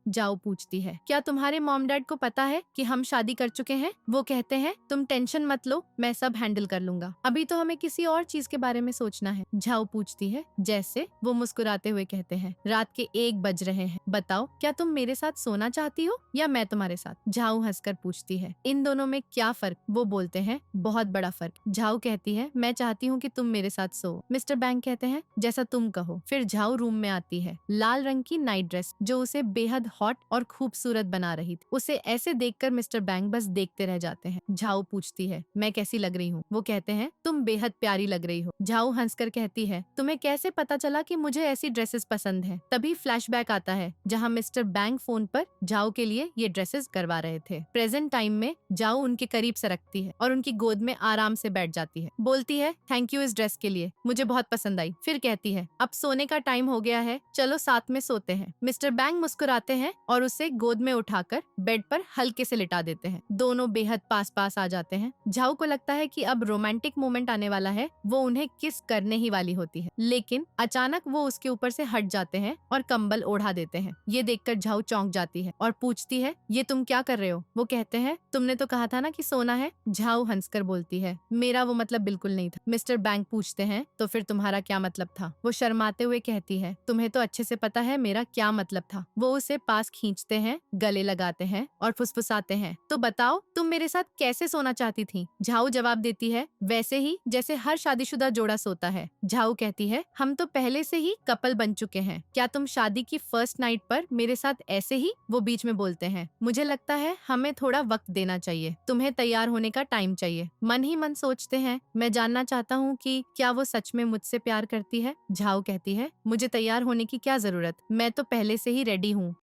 जाओ पूछती है, क्या तुम्हारे मॉम डैड को पता है कि हम शादी कर चुके हैं? वो कहते हैं, तुम टेंशन मत लो, मैं सब हैंडल कर लूंगा। अभी तो हमें किसी और चीज के बारे में सोचना है। झाओ पूछती है, जैसे? वो मुस्कुराते हुए कहते हैं, रात के 1 बज रहे हैं, बताओ क्या तुम मेरे साथ सोना चाहती हो या मैं तुम्हारे साथ? झाऊ हंसकर पूछती है, इन दोनों में क्या फर्क? वो बोलते हैं, बहुत बड़ा फर्क। झाऊ कहती है, मैं चाहती हूँ कि तुम मेरे साथ सो। मिस्टर बैंक कहते हैं, जैसा तुम कहो। फिर झाऊ रूम में आती है, लाल रंग की नाइट ड्रेस जो उसे बेहद हॉट और खूबसूरत बना रही थी। उसे ऐसे देखकर मिस्टर बैंक बस देखते रह जाते हैं। झाऊ पूछती है, मैं कैसी लग रही हूँ? वो कहते हैं, तुम बेहद प्यारी लग रही हो। झाऊ हंसकर कहती है, तुम्हें कैसे पता चला कि मुझे ऐसी ड्रेसेस पसंद है? तभी फ्लैशबैक आता है, जहाँ मिस्टर बैंक फोन पर झाऊ के लिए ये ड्रेसेस करवा रहे थे। प्रेजेंट टाइम में झाऊ उनके करीब सरकती है और उनकी गोद में आराम से बैठ जाती है। बोलती है, थैंक यू इस ड्रेस के लिए, मुझे बहुत पसंद आई। फिर कहती है, अब सोने का टाइम हो गया है, चलो साथ में सोते हैं। मिस्टर बैंक मुस्कुराते हैं और उसे गोद में उठाकर बेड पर हल्के से लिटा देते हैं। दोनों बेहद पास पास आ जाते हैं। झाऊ को लगता है कि अब रोमांटिक मोमेंट आने वाला है, वो उन्हें किस करने ही वाली होती है, लेकिन अचानक वो उसके ऊपर से हट जाते हैं और कंबल ओढ़ा देते हैं। ये देखकर झाऊ चौंक जाती है और पूछती है, ये तुम क्या कर रहे हो? वो कहते हैं, तुमने तो कहा था ना कि सोना है। झाऊ हंसकर बोलती है, मेरा वो मतलब बिल्कुल नहीं था। मिस्टर बैंक पूछते हैं, तो फिर तुम्हारा क्या मतलब था? वो शर्माते हुए कहती है, तुम्हें तो अच्छे से पता है मेरा क्या मतलब था। वो उसे पास खींचते हैं, गले लगाते हैं और फुसफुसाते हैं, तो बताओ तुम मेरे साथ कैसे सोना चाहती थी? झाऊ जवाब देती है, वैसे ही जैसे हर शादीशुदा जोड़ा सोता है। झाऊ कहती है, हम तो पहले से ही कपल बन चुके हैं, क्या तुम शादी की फर्स्ट नाइट पर मेरे साथ ऐसे ही? वो बीच में बोलते हैं, मुझे लगता है हमें थोड़ा वक्त देना चाहिए, तुम्हें तैयार होने का टाइम चाहिए। मन ही मन सोचते हैं, मैं जानना चाहता हूँ कि क्या वो सच में मुझसे प्यार करती है? झाऊ कहती है, मुझे तैयार होने की क्या जरूरत, मैं तो पहले से ही रेडी हूँ।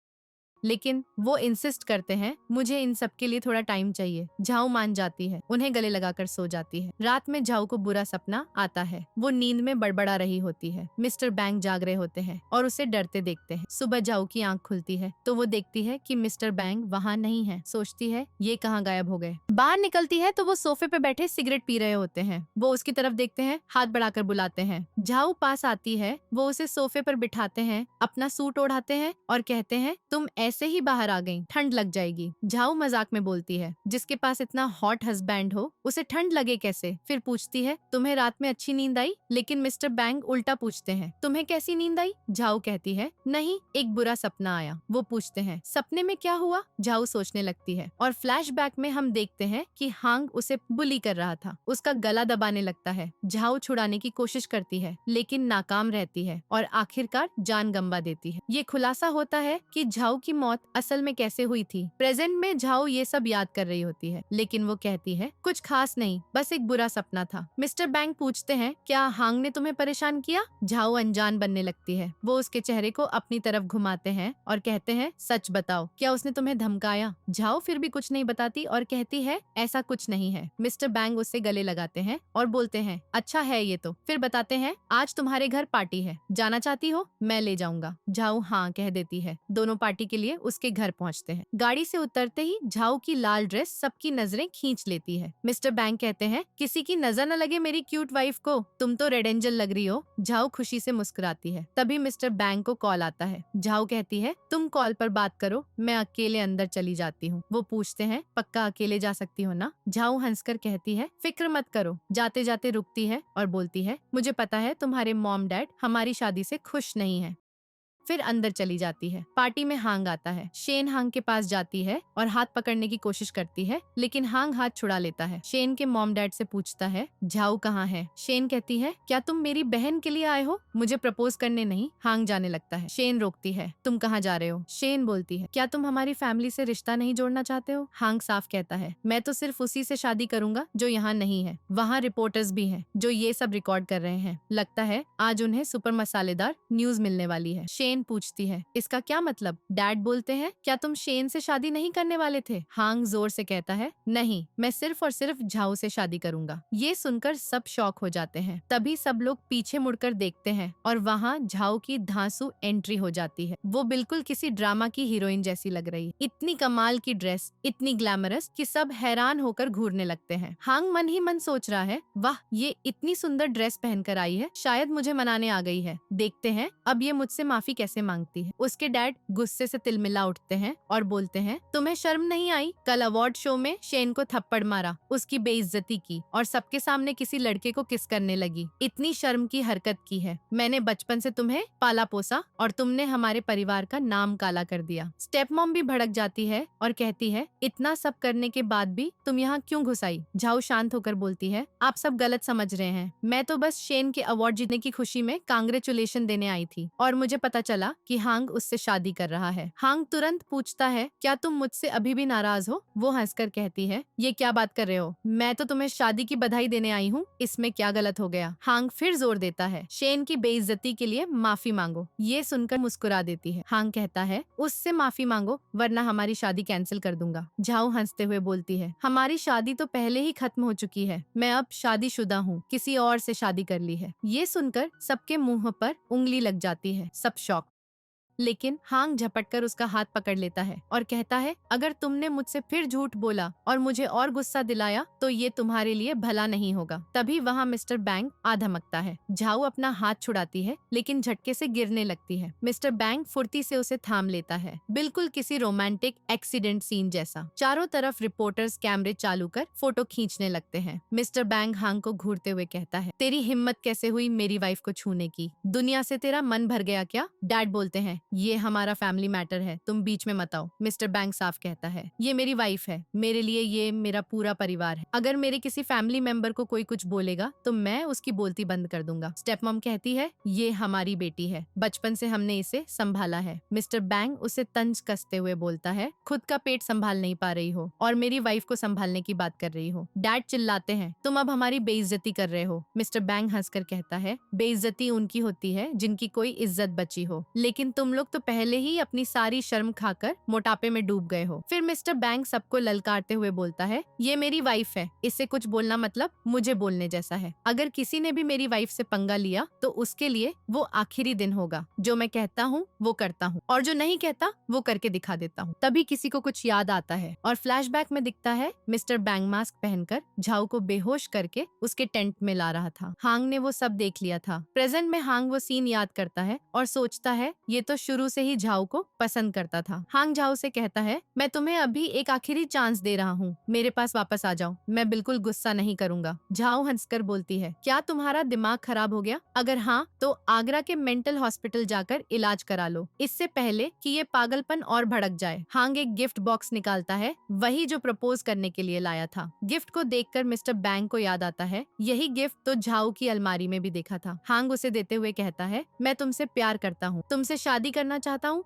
लेकिन वो इंसिस्ट करते हैं, मुझे इन सब के लिए थोड़ा टाइम चाहिए। झाऊ मान जाती है, उन्हें गले लगाकर सो जाती है। रात में झाऊ को बुरा सपना आता है, वो नींद में बड़बड़ा रही होती है। मिस्टर बैंक जाग रहे होते हैं और उसे डरते देखते हैं। सुबह झाऊ की आंख खुलती है तो वो देखती है कि मिस्टर बैंक वहाँ नहीं है। सोचती है, ये कहाँ गायब हो गए। बाहर निकलती है तो वो सोफे पे बैठे सिगरेट पी रहे होते हैं। वो उसकी तरफ देखते हैं, हाथ बढ़ाकर बुलाते हैं। झाऊ पास आती है, वो उसे सोफे पर बिठाते हैं, अपना सूट ओढ़ाते हैं और कहते हैं, तुम ऐसे ही बाहर आ गई, ठंड लग जाएगी। झाऊ मजाक में बोलती है, जिसके पास इतना हॉट हस्बैंड हो उसे ठंड लगे कैसे? फिर पूछती है, तुम्हें रात में अच्छी नींद आई? लेकिन मिस्टर बैंक उल्टा पूछते हैं, तुम्हें कैसी नींद आई? झाऊ कहती है, नहीं, एक बुरा सपना आया। वो पूछते हैं, सपने में क्या हुआ? झाऊ सोचने लगती है और फ्लैशबैक में हम देखते हैं कि हांग उसे बुली कर रहा था, उसका गला दबाने लगता है। झाऊ छुड़ाने की कोशिश करती है लेकिन नाकाम रहती है और आखिरकार जान गंवा देती है। ये खुलासा होता है कि झाऊ की मौत असल में कैसे हुई थी। प्रेजेंट में झाऊ ये सब याद कर रही होती है, लेकिन वो कहती है, कुछ खास नहीं, बस एक बुरा सपना था। मिस्टर बैंक पूछते हैं, क्या हांग ने तुम्हें परेशान किया? झाऊ अनजान बनने लगती है। वो उसके चेहरे को अपनी तरफ घुमाते हैं और कहते हैं, सच बताओ, क्या उसने तुम्हें धमकाया? झाऊ फिर भी कुछ नहीं बताती और कहती है, ऐसा कुछ नहीं है। मिस्टर बैंक उससे गले लगाते हैं और बोलते हैं, अच्छा है ये तो। फिर बताते हैं, आज तुम्हारे घर पार्टी है, जाना चाहती हो? मैं ले जाऊंगा। झाऊ हाँ कह देती है। दोनों पार्टी के लिए उसके घर पहुंचते हैं। गाड़ी से उतरते ही झाऊ की लाल ड्रेस सबकी नजरें खींच लेती है। मिस्टर बैंक कहते हैं, किसी की नजर न लगे मेरी क्यूट वाइफ को, तुम तो रेड एंजल लग रही हो। झाऊ खुशी से मुस्कुराती है। तभी मिस्टर बैंक को कॉल आता है। झाऊ कहती है, तुम कॉल पर बात करो, मैं अकेले अंदर चली जाती हूँ। वो पूछते हैं, पक्का अकेले जा सकती हो ना? झाऊ हंसकर कहती है, फिक्र मत करो। जाते जाते रुकती है और बोलती है, मुझे पता है तुम्हारे मॉम डैड हमारी शादी से खुश नहीं है। फिर अंदर चली जाती है। पार्टी में हांग आता है। शेन हांग के पास जाती है और हाथ पकड़ने की कोशिश करती है, लेकिन हांग हाथ छुड़ा लेता है। शेन के मॉम डैड से पूछता है, झाऊ कहाँ है? शेन कहती है, क्या तुम मेरी बहन के लिए आए हो, मुझे प्रपोज करने नहीं? हांग जाने लगता है। शेन रोकती है, तुम कहाँ जा रहे हो? शेन बोलती है, क्या तुम हमारी फैमिली से रिश्ता नहीं जोड़ना चाहते हो? हांग साफ कहता है, मैं तो सिर्फ उसी से शादी करूंगा जो यहाँ नहीं है। वहाँ रिपोर्टर्स भी हैं जो ये सब रिकॉर्ड कर रहे हैं। लगता है आज उन्हें सुपर मसालेदार न्यूज मिलने वाली है। शेन पूछती है, इसका क्या मतलब? डैड बोलते हैं, क्या तुम शेन से शादी नहीं करने वाले थे? हांग जोर से कहता है, नहीं, मैं सिर्फ और सिर्फ झाऊ से शादी करूंगा। ये सुनकर सब शॉक हो जाते हैं। तभी सब लोग पीछे मुड़कर देखते हैं और वहाँ झाऊ की धांसू एंट्री हो जाती है। वो बिल्कुल किसी ड्रामा की हीरोइन जैसी लग रही है। इतनी कमाल की ड्रेस, इतनी ग्लैमरस कि सब हैरान होकर घूरने लगते हैं। हांग मन ही मन सोच रहा है, वाह, ये इतनी सुंदर ड्रेस पहनकर आई है, शायद मुझे मनाने आ गई है। देखते हैं अब ये मुझसे माफी कैसे मांगती है। उसके डैड गुस्से से तिलमिला उठते हैं और बोलते हैं, तुम्हें शर्म नहीं आई? कल अवार्ड शो में शेन को थप्पड़ मारा, उसकी बेइज्जती की और सबके सामने किसी लड़के को किस करने लगी। इतनी शर्म की हरकत की है। मैंने बचपन से तुम्हें पाला पोसा और तुमने हमारे परिवार का नाम काला कर दिया। स्टेप मॉम भी भड़क जाती है और कहती है, इतना सब करने के बाद भी तुम यहाँ क्यों घुस आई? झाऊ शांत होकर बोलती है, आप सब गलत समझ रहे हैं। मैं तो बस शेन के अवार्ड जीतने की खुशी में कांग्रेचुलेशन देने आई थी और मुझे पता चला कि हांग उससे शादी कर रहा है। हांग तुरंत पूछता है, क्या तुम मुझसे अभी भी नाराज हो? वो हंसकर कहती है, ये क्या बात कर रहे हो? मैं तो तुम्हें शादी की बधाई देने आई हूँ, इसमें क्या गलत हो गया? हांग फिर जोर देता है, शेन की बेइज्जती के लिए माफी मांगो। ये सुनकर मुस्कुरा देती है। हांग कहता है, उससे माफी मांगो वरना हमारी शादी कैंसिल कर दूंगा। झाऊ हंसते हुए बोलती है, हमारी शादी तो पहले ही खत्म हो चुकी है। मैं अब शादीशुदा हूँ, किसी और से शादी कर ली है। ये सुनकर सबके मुंह पर उंगली लग जाती है। सब शॉक। लेकिन हांग झपटकर उसका हाथ पकड़ लेता है और कहता है, अगर तुमने मुझसे फिर झूठ बोला और मुझे और गुस्सा दिलाया तो ये तुम्हारे लिए भला नहीं होगा। तभी वहाँ मिस्टर बैंक आ धमकता है। झाऊ अपना हाथ छुड़ाती है लेकिन झटके से गिरने लगती है। मिस्टर बैंक फुर्ती से उसे थाम लेता है, बिल्कुल किसी रोमांटिक एक्सीडेंट सीन जैसा। चारों तरफ रिपोर्टर्स कैमरे चालू कर फोटो खींचने लगते हैं। मिस्टर बैंक हांग को घूरते हुए कहता है, तेरी हिम्मत कैसे हुई मेरी वाइफ को छूने की? दुनिया से तेरा मन भर गया क्या? डैड बोलते हैं, ये हमारा फैमिली मैटर है, तुम बीच में मत आओ। मिस्टर बैंक साफ कहता है, ये मेरी वाइफ है, मेरे लिए ये मेरा पूरा परिवार है। अगर मेरे किसी फैमिली मेंबर को कोई कुछ बोलेगा तो मैं उसकी बोलती बंद कर दूंगा। स्टेप मॉम कहती है, ये हमारी बेटी है, बचपन से हमने इसे संभाला है। मिस्टर बैंक उसे तंज कसते हुए बोलता है, खुद का पेट संभाल नहीं पा रही हो और मेरी वाइफ को संभालने की बात कर रही हो। डैड चिल्लाते हैं, तुम अब हमारी बेइज्जती कर रहे हो। मिस्टर बैंक हंसकर कहता है, बेइज्जती उनकी होती है जिनकी कोई इज्जत बची हो, लेकिन तुम लोग तो पहले ही अपनी सारी शर्म खाकर मोटापे में डूब गए हो। फिर मिस्टर बैंक सबको ललकारते हुए बोलता है, ये मेरी वाइफ है, इससे कुछ बोलना मतलब मुझे बोलने जैसा है। अगर किसी ने भी मेरी वाइफ से पंगा लिया तो उसके लिए वो आखिरी दिन होगा। जो मैं कहता हूँ वो करता हूँ और जो नहीं कहता वो करके दिखा देता हूँ। तभी किसी को कुछ याद आता है और फ्लैशबैक में दिखता है मिस्टर बैंक मास्क पहनकर झाऊ को बेहोश करके उसके टेंट में ला रहा था। हांग ने वो सब देख लिया था। प्रेजेंट में हांग वो सीन याद करता है और सोचता है, ये तो शुरू से ही झाऊ को पसंद करता था। हांग झाऊ से कहता है, मैं तुम्हें अभी एक आखिरी चांस दे रहा हूँ, मेरे पास वापस आ जाओ, मैं बिल्कुल गुस्सा नहीं करूंगा। झाऊ हंसकर बोलती है, क्या तुम्हारा दिमाग खराब हो गया? अगर हाँ तो आगरा के मेंटल हॉस्पिटल जाकर इलाज करा लो, इससे पहले कि ये पागलपन और भड़क जाए। हांग एक गिफ्ट बॉक्स निकालता है, वही जो प्रपोज करने के लिए लाया था। गिफ्ट को देखकर मिस्टर बैंक को याद आता है, यही गिफ्ट तो झाऊ की अलमारी में भी देखा था। हांग उसे देते हुए कहता है, मैं तुमसे प्यार करता हूँ, तुमसे शादी करना चाहता हूँ,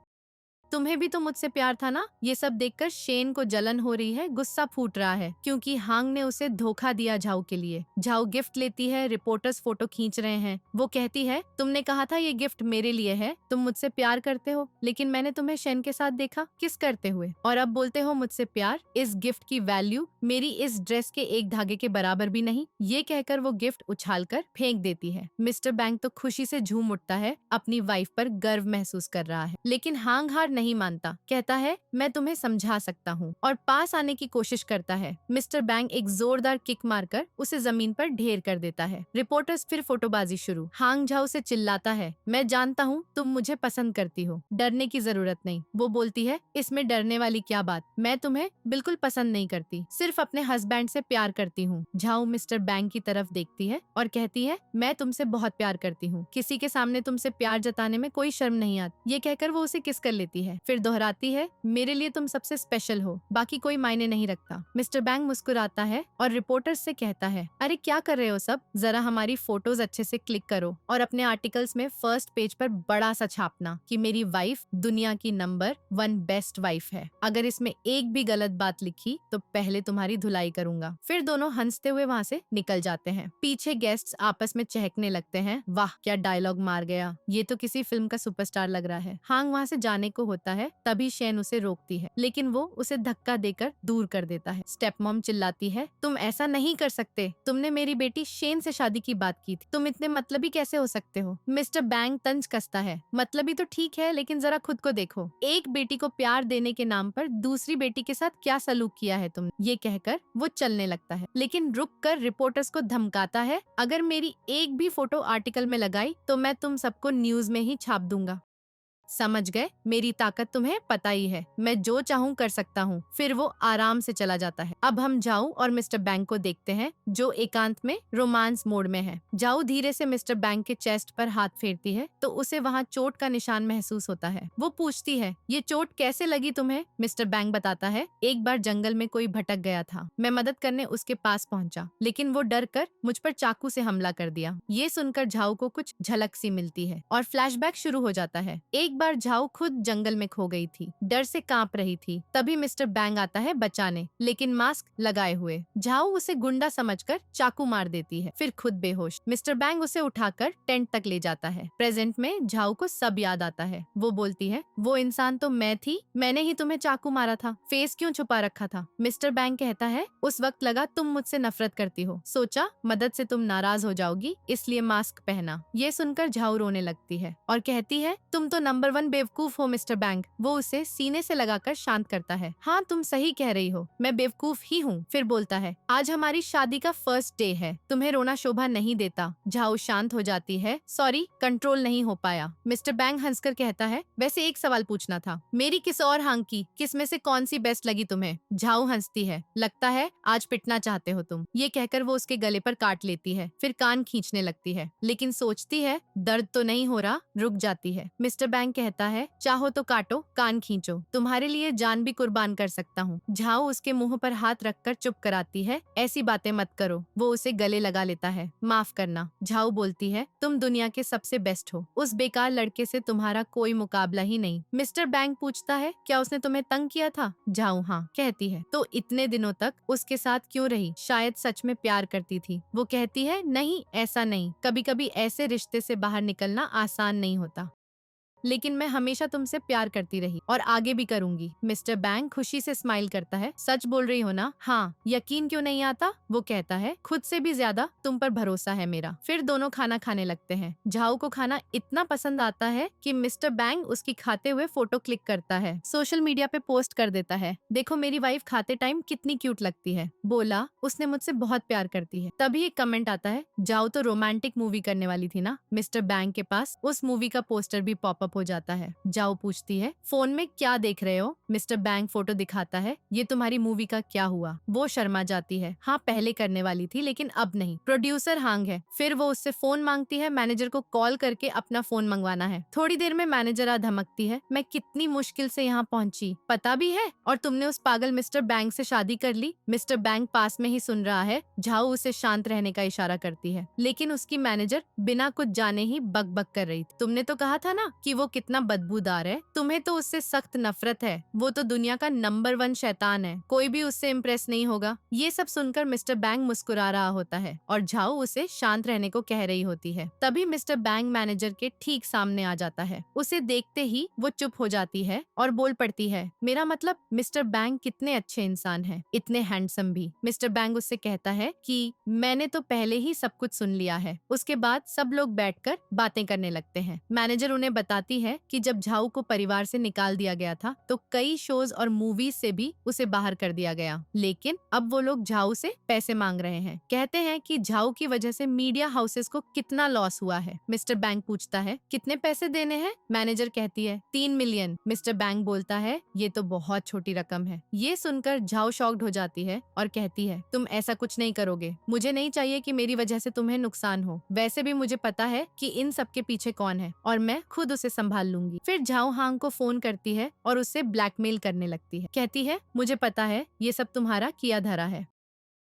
तुम्हें भी तो मुझसे प्यार था ना। ये सब देखकर शेन को जलन हो रही है, गुस्सा फूट रहा है क्योंकि हांग ने उसे धोखा दिया झाऊ के लिए। झाऊ गिफ्ट लेती है, रिपोर्टर्स फोटो खींच रहे हैं। वो कहती है, तुमने कहा था ये गिफ्ट मेरे लिए है, तुम मुझसे प्यार करते हो, लेकिन मैंने तुम्हें शेन के साथ देखा किस करते हुए, और अब बोलते हो मुझसे प्यार। इस गिफ्ट की वैल्यू मेरी इस ड्रेस के एक धागे के बराबर भी नहीं। ये कहकर वो गिफ्ट उछालकर फेंक देती है। मिस्टर बैंक तो खुशी से झूम उठता है, अपनी वाइफ पर गर्व महसूस कर रहा है, लेकिन हांग हार नहीं मानता। कहता है, मैं तुम्हें समझा सकता हूँ, और पास आने की कोशिश करता है। मिस्टर बैंक एक जोरदार किक मारकर उसे जमीन पर ढेर कर देता है। रिपोर्टर्स फिर फोटोबाजी शुरू। हांग झाऊ से चिल्लाता है, मैं जानता हूँ तुम मुझे पसंद करती हो, डरने की जरूरत नहीं। वो बोलती है, इसमें डरने वाली क्या बात, मैं तुम्हें बिल्कुल पसंद नहीं करती, सिर्फ अपने हस्बैंड से प्यार करती हूँ। झाऊ मिस्टर बैंक की तरफ देखती है और कहती है, मैं तुमसे बहुत प्यार करती हूँ, किसी के सामने तुमसे प्यार जताने में कोई शर्म नहीं आती। ये कहकर वो उसे किस कर लेती है, फिर दोहराती है, मेरे लिए तुम सबसे स्पेशल हो, बाकी कोई मायने नहीं रखता। मिस्टर बैंक मुस्कुराता है और रिपोर्टर्स से कहता है, अरे क्या कर रहे हो सब, जरा हमारी फोटोज अच्छे से क्लिक करो और अपने आर्टिकल्स में फर्स्ट पेज पर बड़ा सा छापना कि मेरी वाइफ दुनिया की नंबर 1 बेस्ट वाइफ है। अगर इसमें एक भी गलत बात लिखी तो पहले तुम्हारी धुलाई करूंगा। फिर दोनों हंसते हुए वहाँ से निकल जाते हैं। पीछे गेस्ट्स आपस में चहकने लगते हैं, वाह क्या डायलॉग मार गया, ये तो किसी फिल्म का सुपरस्टार लग रहा है। हांग वहाँ से जाने को होता है, तभी शेन उसे रोकती है, लेकिन वो उसे धक्का देकर दूर कर देता है। स्टेप मॉम चिल्लाती है, तुम ऐसा नहीं कर सकते, तुमने मेरी बेटी शेन से शादी की बात की थी, तुम इतने मतलबी कैसे हो सकते हो। मिस्टर बैंक तंज कसता है, मतलबी तो ठीक है, लेकिन जरा खुद को देखो, एक बेटी को प्यार देने के नाम पर दूसरी बेटी के साथ क्या सलूक किया है तुमने। ये कहकर वो चलने लगता है, लेकिन रुक कर रिपोर्टर्स को धमकाता है, अगर मेरी एक भी फोटो आर्टिकल में लगाई तो मैं तुम सबको न्यूज में ही छाप दूंगा। समझ गए, मेरी ताकत तुम्हें पता ही है, मैं जो चाहूँ कर सकता हूँ। फिर वो आराम से चला जाता है। अब हम जाऊ और मिस्टर बैंक को देखते हैं, जो एकांत में रोमांस मोड में है। जाऊ धीरे से मिस्टर बैंक के चेस्ट पर हाथ फेरती है तो उसे वहाँ चोट का निशान महसूस होता है। वो पूछती है, ये चोट कैसे लगी तुम्हें? मिस्टर बैंक बताता है, एक बार जंगल में कोई भटक गया था, मैं मदद करने उसके पास पहुंचा, लेकिन वो डर कर मुझ पर चाकू से हमला कर दिया। ये सुनकर झाऊ को कुछ झलक सी मिलती है और फ्लैशबैक शुरू हो जाता है। एक बार झाऊ खुद जंगल में खो गई थी, डर से कांप रही थी, तभी मिस्टर बैंक आता है बचाने, लेकिन मास्क लगाए हुए। झाऊ उसे गुंडा समझकर चाकू मार देती है, फिर खुद बेहोश। मिस्टर बैंक उसे उठाकर टेंट तक ले जाता है। प्रेजेंट में झाऊ को सब याद आता है। वो बोलती है, वो इंसान तो मैं थी, मैंने ही तुम्हें चाकू मारा था, फेस क्यों छुपा रखा था? मिस्टर बैंक कहता है, उस वक्त लगा तुम मुझसे नफरत करती हो, सोचा मदद से तुम नाराज हो जाओगी, इसलिए मास्क पहना। ये सुनकर झाऊ रोने लगती है और कहती है, तुम तो नंबर 1 बेवकूफ हो मिस्टर बैंक। वो उसे सीने से लगाकर शांत करता है, हाँ तुम सही कह रही हो, मैं बेवकूफ ही हूँ। फिर बोलता है, आज हमारी शादी का फर्स्ट डे है, तुम्हें रोना शोभा नहीं देता। झाऊ शांत हो जाती है, सॉरी कंट्रोल नहीं हो पाया। मिस्टर बैंक हंसकर कहता है, वैसे एक सवाल पूछना था, मेरी किस और हांग की किस में से कौन सी बेस्ट लगी तुम्हें? झाऊ हंसती है, लगता है आज पिटना चाहते हो तुम। ये कहकर वो उसके गले पर काट लेती है, फिर कान खींचने लगती है, लेकिन सोचती है दर्द तो नहीं हो रहा, रुक जाती है। मिस्टर बैंक कहता है, चाहो तो काटो, कान खींचो, तुम्हारे लिए जान भी कुर्बान कर सकता हूँ। झाओ उसके मुंह पर हाथ रखकर चुप कराती है, ऐसी बातें मत करो। वो उसे गले लगा लेता है। माफ करना। झाओ बोलती है, तुम दुनिया के सबसे बेस्ट हो, उस बेकार लड़के से तुम्हारा कोई मुकाबला ही नहीं। मिस्टर बैंक पूछता है, क्या उसने तुम्हें तंग किया था? झाओ हाँ कहती है। तो इतने दिनों तक उसके साथ क्यों रही? शायद सच में प्यार करती थी। वो कहती है, नहीं ऐसा नहीं, कभी कभी ऐसे रिश्ते से बाहर निकलना आसान नहीं होता, लेकिन मैं हमेशा तुमसे प्यार करती रही और आगे भी करूंगी। मिस्टर बैंक खुशी से स्माइल करता है, सच बोल रही हो ना? हाँ। यकीन क्यों नहीं आता? वो कहता है, खुद से भी ज्यादा तुम पर भरोसा है मेरा। फिर दोनों खाना खाने लगते हैं। झाओ को खाना इतना पसंद आता है कि मिस्टर बैंक उसकी खाते हुए फोटो क्लिक करता है, सोशल मीडिया पे पोस्ट कर देता है। देखो मेरी वाइफ खाते टाइम कितनी क्यूट लगती है। बोला, उसने मुझसे बहुत प्यार करती है। तभी एक कमेंट आता है, जाओ तो रोमांटिक मूवी करने वाली थी ना? मिस्टर बैंक के पास उस मूवी का पोस्टर भी पॉपअप हो जाता है। जाओ पूछती है, फोन में क्या देख रहे हो? मिस्टर बैंक फोटो दिखाता है, ये तुम्हारी मूवी का क्या हुआ? वो शर्मा जाती है, हाँ पहले करने वाली थी लेकिन अब नहीं। प्रोड्यूसर हांग है। फिर वो उससे फोन मांगती है, मैनेजर को कॉल करके अपना फोन मंगवाना है। थोड़ी देर में मैनेजर आ धमकती है, मैं कितनी मुश्किल से यहाँ पहुँची पता भी है, और तुमने उस पागल मिस्टर बैंक से शादी कर ली। मिस्टर बैंक पास में ही सुन रहा है। झाओ उसे शांत रहने का इशारा करती है, लेकिन उसकी मैनेजर बिना कुछ जाने ही बक कर रही थी। तुमने तो कहा था ना कि वो कितना बदबूदार है, तुम्हें तो उससे सख्त नफरत है। वो तो दुनिया का नंबर 1 शैतान है, कोई भी उससे इम्प्रेस नहीं होगा। ये सब सुनकर मिस्टर बैंक मुस्कुरा रहा होता है और झाओ उसे शांत रहने को कह रही होती है। तभी मिस्टर बैंक मैनेजर के ठीक सामने आ जाता है। उसे देखते ही वो चुप हो जाती है और बोल पड़ती है, मेरा मतलब मिस्टर बैंक कितने अच्छे इंसान हैं, इतने हैंडसम भी। मिस्टर बैंक उससे कहता है कि मैंने तो पहले ही सब कुछ सुन लिया है। उसके बाद सब लोग बैठकर बातें करने लगते हैं। मैनेजर उन्हें बताती है कि जब झाऊ को परिवार से निकाल दिया गया था तो कई शोज और मूवीज से भी उसे बाहर कर दिया गया, लेकिन अब वो लोग झाऊ से पैसे मांग रहे हैं। कहते हैं कि झाऊ की वजह से मीडिया हाउसेस को कितना लॉस हुआ है। मिस्टर बैंक पूछता है, कितने पैसे देने हैं? मैनेजर कहती है, 3 मिलियन। मिस्टर बैंक बोलता है, ये तो बहुत छोटी रकम है। ये सुनकर झाऊ शॉक्ड हो जाती है और कहती है, तुम ऐसा कुछ नहीं करोगे। मुझे नहीं चाहिए कि मेरी वजह से तुम्हें नुकसान हो। वैसे भी मुझे पता है कि इन सब के पीछे कौन है और मैं खुद उसे संभाल लूंगी। फिर झाओ हांग को फोन करती है और उससे ब्लैकमेल करने लगती है। कहती है, मुझे पता है ये सब तुम्हारा किया धरा है,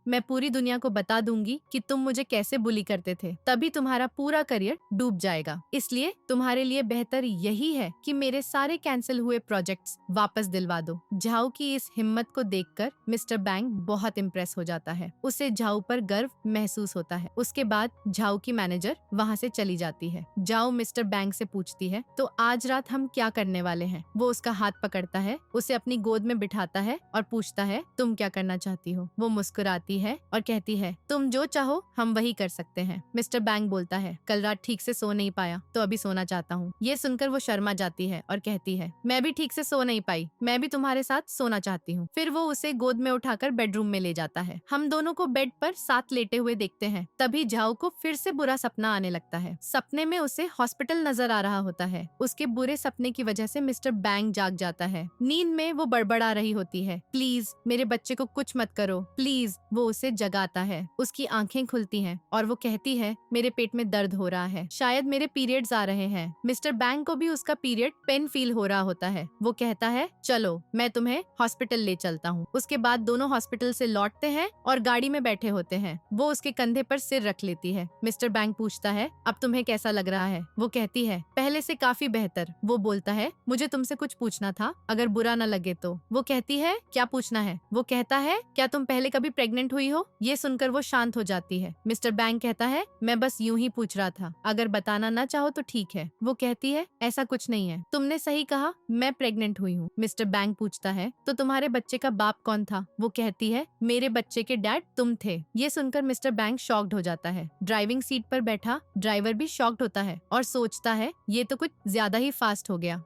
मैं पूरी दुनिया को बता दूंगी कि तुम मुझे कैसे बुली करते थे, तभी तुम्हारा पूरा करियर डूब जाएगा। इसलिए तुम्हारे लिए बेहतर यही है कि मेरे सारे कैंसिल हुए प्रोजेक्ट्स वापस दिलवा दो। झाओ की इस हिम्मत को देखकर मिस्टर बैंक बहुत इम्प्रेस हो जाता है। उसे झाओ पर गर्व महसूस होता है। उसके बाद झाओ की मैनेजर वहाँ से चली जाती है। झाओ मिस्टर बैंक से पूछती है, तो आज रात हम क्या करने वाले हैं? वो उसका हाथ पकड़ता है, उसे अपनी गोद में बिठाता है और पूछता है, तुम क्या करना चाहती हो? वो मुस्कुराती है और कहती है, तुम जो चाहो हम वही कर सकते हैं। मिस्टर बैंक बोलता है, कल रात ठीक से सो नहीं पाया तो अभी सोना चाहता हूँ। ये सुनकर वो शर्मा जाती है और कहती है, मैं भी ठीक से सो नहीं पाई, मैं भी तुम्हारे साथ सोना चाहती हूँ। फिर वो उसे गोद में उठाकर बेडरूम में ले जाता है। हम दोनों को बेड पर साथ लेटे हुए देखते हैं। तभी झाओ को फिर से बुरा सपना आने लगता है। सपने में उसे हॉस्पिटल नजर आ रहा होता है। उसके बुरे सपने की वजह से मिस्टर बैंक जाग जाता है। नींद में वो बड़बड़ा रही होती है, प्लीज मेरे बच्चे को कुछ मत करो प्लीज। वो उसे जगाता है। उसकी आंखें खुलती हैं और वो कहती है, मेरे पेट में दर्द हो रहा है, शायद मेरे पीरियड्स आ रहे हैं। मिस्टर बैंक को भी उसका पीरियड पेन फील हो रहा होता है। वो कहता है, चलो मैं तुम्हें हॉस्पिटल ले चलता हूँ। उसके बाद दोनों हॉस्पिटल से लौटते हैं और गाड़ी में बैठे होते हैं। वो उसके कंधे पर सिर रख लेती है। मिस्टर बैंक पूछता है, अब तुम्हें कैसा लग रहा है? वो कहती है, पहले से काफी बेहतर। वो बोलता है, मुझे तुमसे कुछ पूछना था, अगर बुरा न लगे तो। वो कहती है, क्या पूछना है? वो कहता है, क्या तुम पहले कभी प्रेग्नेंट हुई हो? ये सुनकर वो शांत हो जाती है। मिस्टर बैंक कहता है, मैं बस यूं ही पूछ रहा था, अगर बताना ना चाहो तो ठीक है। वो कहती है, ऐसा कुछ नहीं है, तुमने सही कहा, मैं प्रेग्नेंट हुई हूँ। मिस्टर बैंक पूछता है, तो तुम्हारे बच्चे का बाप कौन था? वो कहती है, मेरे बच्चे के डैड तुम थे। ये सुनकर मिस्टर बैंक शॉक्ड हो जाता है। ड्राइविंग सीट पर बैठा ड्राइवर भी शॉक्ड होता है और सोचता है, ये तो कुछ ज्यादा ही फास्ट हो गया।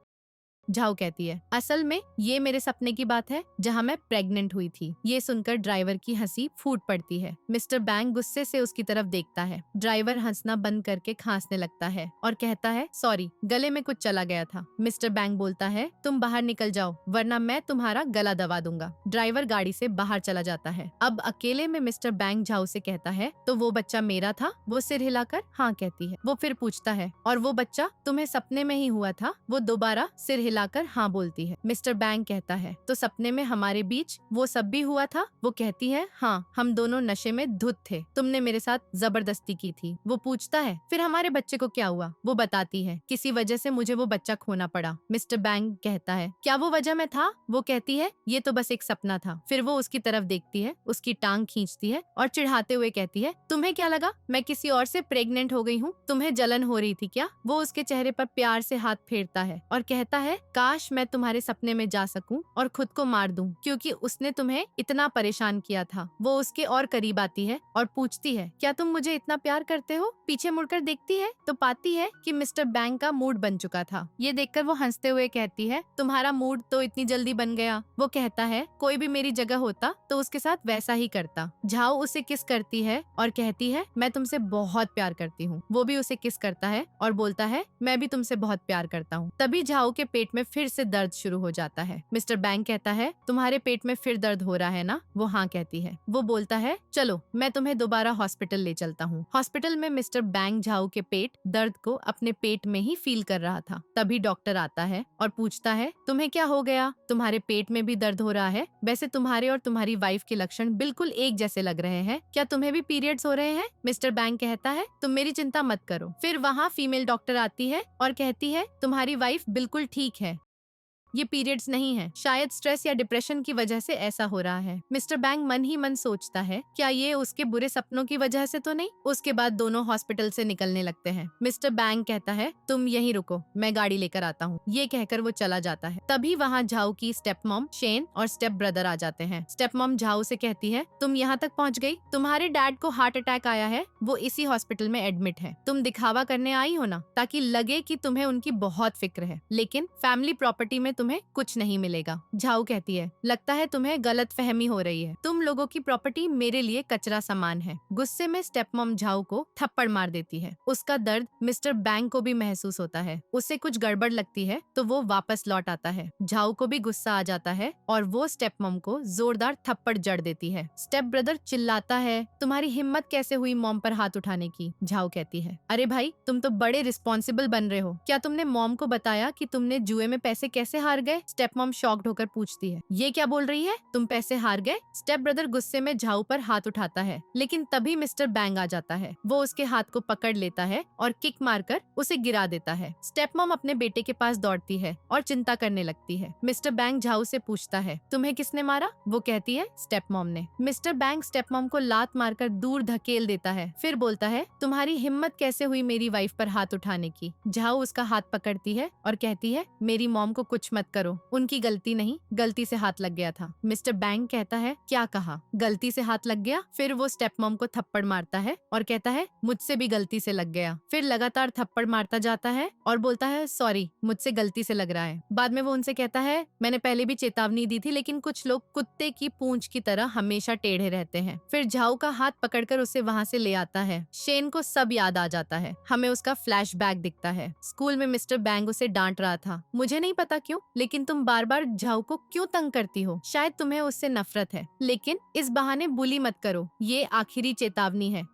झाऊ कहती है, असल में ये मेरे सपने की बात है जहाँ मैं प्रेग्नेंट हुई थी। ये सुनकर ड्राइवर की हंसी फूट पड़ती है। मिस्टर बैंक गुस्से से उसकी तरफ देखता है। ड्राइवर हंसना बंद करके खांसने लगता है और कहता है, सॉरी, गले में कुछ चला गया था। मिस्टर बैंक बोलता है, तुम बाहर निकल जाओ वरना मैं तुम्हारा गला दबा दूंगा। ड्राइवर गाड़ी से बाहर चला जाता है। अब अकेले में मिस्टर बैंक झाऊ से कहता है, तो वो बच्चा मेरा था? वो सिर हिलाकर हाँ कहती है। वो फिर पूछता है, और वो बच्चा तुम्हें सपने में ही हुआ था? वो दोबारा सिर हिलाकर हाँ बोलती है। मिस्टर बैंक कहता है, तो सपने में हमारे बीच वो सब भी हुआ था? वो कहती है, हाँ, हम दोनों नशे में धुत थे। तुमने मेरे साथ जबरदस्ती की थी। वो पूछता है, फिर हमारे बच्चे को क्या हुआ? वो बताती है, किसी वजह से मुझे वो बच्चा खोना पड़ा। मिस्टर बैंक कहता है, क्या वो वजह में था? वो कहती है, ये तो बस एक सपना था। फिर वो उसकी तरफ देखती है, उसकी टांग खींचती है और चिढ़ाते हुए कहती है, तुम्हें क्या लगा मैं किसी और से प्रेग्नेंट हो गई हूँ? तुम्हें जलन हो रही थी क्या? वो उसके चेहरे पर प्यार से हाथ फेरता है और कहता है, काश मैं तुम्हारे सपने में जा सकूं और खुद को मार दूं, क्योंकि उसने तुम्हें इतना परेशान किया था। वो उसके और करीब आती है और पूछती है, क्या तुम मुझे इतना प्यार करते हो? पीछे मुड़कर देखती है तो पाती है कि मिस्टर बैंक का मूड बन चुका था। ये देखकर वो हंसते हुए कहती है, तुम्हारा मूड तो इतनी जल्दी बन गया। वो कहता है, कोई भी मेरी जगह होता तो उसके साथ वैसा ही करता। झाऊ उसे किस करती है और कहती है, मैं तुमसे बहुत प्यार करती हूँ। वो भी उसे किस करता है और बोलता है, मैं भी तुमसे बहुत प्यार करता हूँ। तभी झाऊ के पेट में फिर से दर्द शुरू हो जाता है। मिस्टर बैंक कहता है, तुम्हारे पेट में फिर दर्द हो रहा है ना? वो हाँ कहती है। वो बोलता है, चलो मैं तुम्हें दोबारा हॉस्पिटल ले चलता हूँ। हॉस्पिटल में मिस्टर बैंक झाऊ के पेट दर्द को अपने पेट में ही फील कर रहा था। तभी डॉक्टर आता है और पूछता है, तुम्हें क्या हो गया? तुम्हारे पेट में भी दर्द हो रहा है? वैसे तुम्हारे और तुम्हारी वाइफ के लक्षण बिल्कुल एक जैसे लग रहे हैं। क्या तुम्हें भी पीरियड्स हो रहे हैं? मिस्टर बैंक कहता है, तुम मेरी चिंता मत करो। फिर वहाँ फीमेल डॉक्टर आती है और कहती है, तुम्हारी वाइफ बिल्कुल ठीक है, ये पीरियड्स नहीं है, शायद स्ट्रेस या डिप्रेशन की वजह से ऐसा हो रहा है। मिस्टर बैंक मन ही मन सोचता है, क्या ये उसके बुरे सपनों की वजह से तो नहीं? उसके बाद दोनों हॉस्पिटल से निकलने लगते हैं। मिस्टर बैंक कहता है, तुम यहीं रुको, मैं गाड़ी लेकर आता हूँ। ये कहकर वो चला जाता है। तभी वहाँ झाऊ की स्टेप मॉम शेन और स्टेप ब्रदर आ जाते हैं। स्टेप मॉम झाऊ से कहती है, तुम यहाँ तक पहुँच गई? तुम्हारे डैड को हार्ट अटैक आया है, वो इसी हॉस्पिटल में एडमिट है। तुम दिखावा करने आई हो ना, ताकि लगे कि तुम्हें उनकी बहुत फिक्र है, लेकिन फैमिली प्रॉपर्टी में तुम्हें कुछ नहीं मिलेगा। झाऊ कहती है, लगता है तुम्हें गलत फहमी हो रही है। तुम लोगों की प्रॉपर्टी मेरे लिए कचरा सामान है। गुस्से में स्टेप मॉम झाऊ को थप्पड़ मार देती है। उसका दर्द मिस्टर बैंक को भी महसूस होता है। उसे कुछ गड़बड़ लगती है तो वो वापस लौट आता है। झाऊ को भी गुस्सा आ जाता है और वो स्टेप मॉम को जोरदार थप्पड़ जड़ देती है। स्टेप ब्रदर चिल्लाता है, तुम्हारी हिम्मत कैसे हुई मॉम पर हाथ उठाने की? झाऊ कहती है, अरे भाई, तुम तो बड़े रिस्पॉन्सिबल बन रहे हो। क्या तुमने मॉम को बताया कि तुमने जुए में पैसे कैसे हार गए? स्टेप मॉम शॉक्ड होकर पूछती है, ये क्या बोल रही है? तुम पैसे हार गए? स्टेप ब्रदर गुस्से में झाऊ पर हाथ उठाता है, लेकिन तभी मिस्टर बैंक आ जाता है। वो उसके हाथ को पकड़ लेता है और किक मारकर उसे गिरा देता है। स्टेप मॉम अपने बेटे के पास दौड़ती है और चिंता करने लगती है। मिस्टर बैंक झाऊ से पूछता है, तुम्हें किसने मारा? वो कहती है, स्टेप मॉम ने। मिस्टर बैंक स्टेप मॉम को लात मारकर दूर धकेल देता है। फिर बोलता है, तुम्हारी हिम्मत कैसे हुई मेरी वाइफ पर हाथ उठाने की? झाऊ उसका हाथ पकड़ती है और कहती है, मेरी मॉम को कुछ मत करो, उनकी गलती नहीं, गलती से हाथ लग गया था। मिस्टर बैंक कहता है, क्या कहा? गलती से हाथ लग गया? फिर वो स्टेप मॉम को थप्पड़ मारता है और कहता है, मुझसे भी गलती से लग गया। फिर लगातार थप्पड़ मारता जाता है और बोलता है, सॉरी, मुझसे गलती से लग रहा है। बाद में वो उनसे कहता है, मैंने पहले भी चेतावनी दी थी, लेकिन कुछ लोग कुत्ते की पूंछ की तरह हमेशा टेढ़े रहते हैं। फिर झाऊ का हाथ पकड़कर उसे वहाँ से ले आता है। शेन को सब याद आ जाता है। हमें उसका फ्लैशबैक दिखता है। स्कूल में मिस्टर बैंक उसे डांट रहा था, मुझे नहीं पता क्यों, लेकिन तुम बार बार झाऊ को क्यों तंग करती हो? शायद तुम्हें उससे नफरत है, लेकिन इस बहाने बुली मत करो, ये आखिरी चेतावनी है।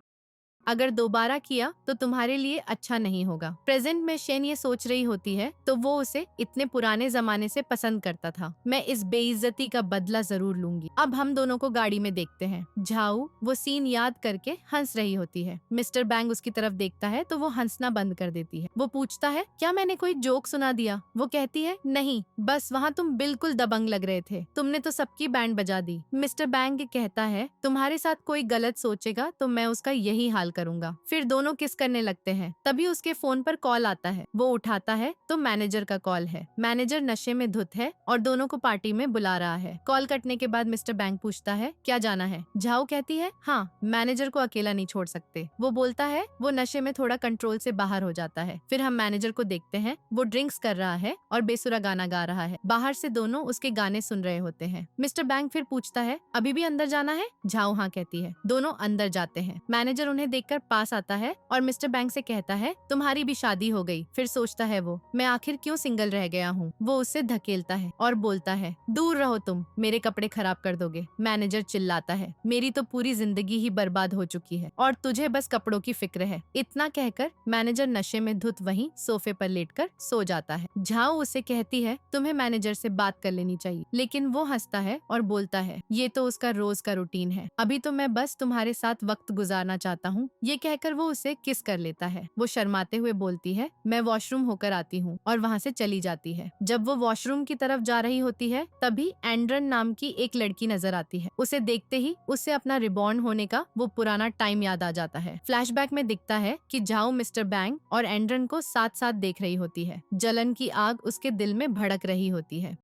अगर दोबारा किया तो तुम्हारे लिए अच्छा नहीं होगा। प्रेजेंट में शेन ये सोच रही होती है तो वो उसे इतने पुराने जमाने से पसंद करता था। मैं इस बेइज्जती का बदला जरूर लूंगी। अब हम दोनों को गाड़ी में देखते हैं। झाऊ वो सीन याद करके हंस रही होती है। मिस्टर बैंक उसकी तरफ देखता है तो वो हंसना बंद कर देती है। वो पूछता है, क्या मैंने कोई जोक सुना दिया? वो कहती है, नहीं, बस वहाँ तुम बिल्कुल दबंग लग रहे थे, तुमने तो सबकी बैंड बजा दी। मिस्टर बैंक कहता है, तुम्हारे साथ कोई गलत सोचेगा तो मैं उसका यही हाल करूंगा। फिर दोनों किस करने लगते हैं। तभी उसके फोन पर कॉल आता है। वो उठाता है तो मैनेजर का कॉल है। मैनेजर नशे में धुत है और दोनों को पार्टी में बुला रहा है। कॉल कटने के बाद मिस्टर बैंक पूछता है क्या जाना है। झाऊ कहती है हाँ, मैनेजर को अकेला नहीं छोड़ सकते। वो बोलता है वो नशे में थोड़ा कंट्रोल से बाहर हो जाता है। फिर हम मैनेजर को देखते हैं, वो ड्रिंक्स कर रहा है और बेसुरा गाना गा रहा है। बाहर से दोनों उसके गाने सुन रहे होते हैं। मिस्टर बैंक फिर पूछता है अभी भी अंदर जाना है। झाऊ हाँ कहती है। दोनों अंदर जाते हैं। मैनेजर उन्हें देखकर पास आता है और मिस्टर बैंक से कहता है तुम्हारी भी शादी हो गई। फिर सोचता है वो मैं आखिर क्यों सिंगल रह गया हूँ। वो उससे धकेलता है और बोलता है दूर रहो तुम, मेरे कपड़े खराब कर दोगे। मैनेजर चिल्लाता है मेरी तो पूरी जिंदगी ही बर्बाद हो चुकी है और तुझे बस कपड़ों की फिक्र है। इतना कहकर मैनेजर नशे में धुत वहीं सोफे पर लेटकर सो जाता है। झाऊ उसे कहती है तुम्हें मैनेजर से बात कर लेनी चाहिए, लेकिन वो हंसता है और बोलता है ये तो उसका रोज का रूटीन है, अभी तो मैं बस तुम्हारे साथ वक्त गुजारना चाहता हूँ। ये कहकर वो उसे किस कर लेता है। वो शर्माते हुए बोलती है मैं वॉशरूम होकर आती हूँ और वहाँ से चली जाती है। जब वो वॉशरूम की तरफ जा रही होती है तभी एंड्रन नाम की एक लड़की नजर आती है। उसे देखते ही उससे अपना रिबॉर्न होने का वो पुराना टाइम याद आ जाता है। फ्लैशबैक में दिखता है कि झाऊ मिस्टर बैंक और एंड्रन को साथ साथ देख रही होती है। जलन की आग उसके दिल में भड़क रही होती है।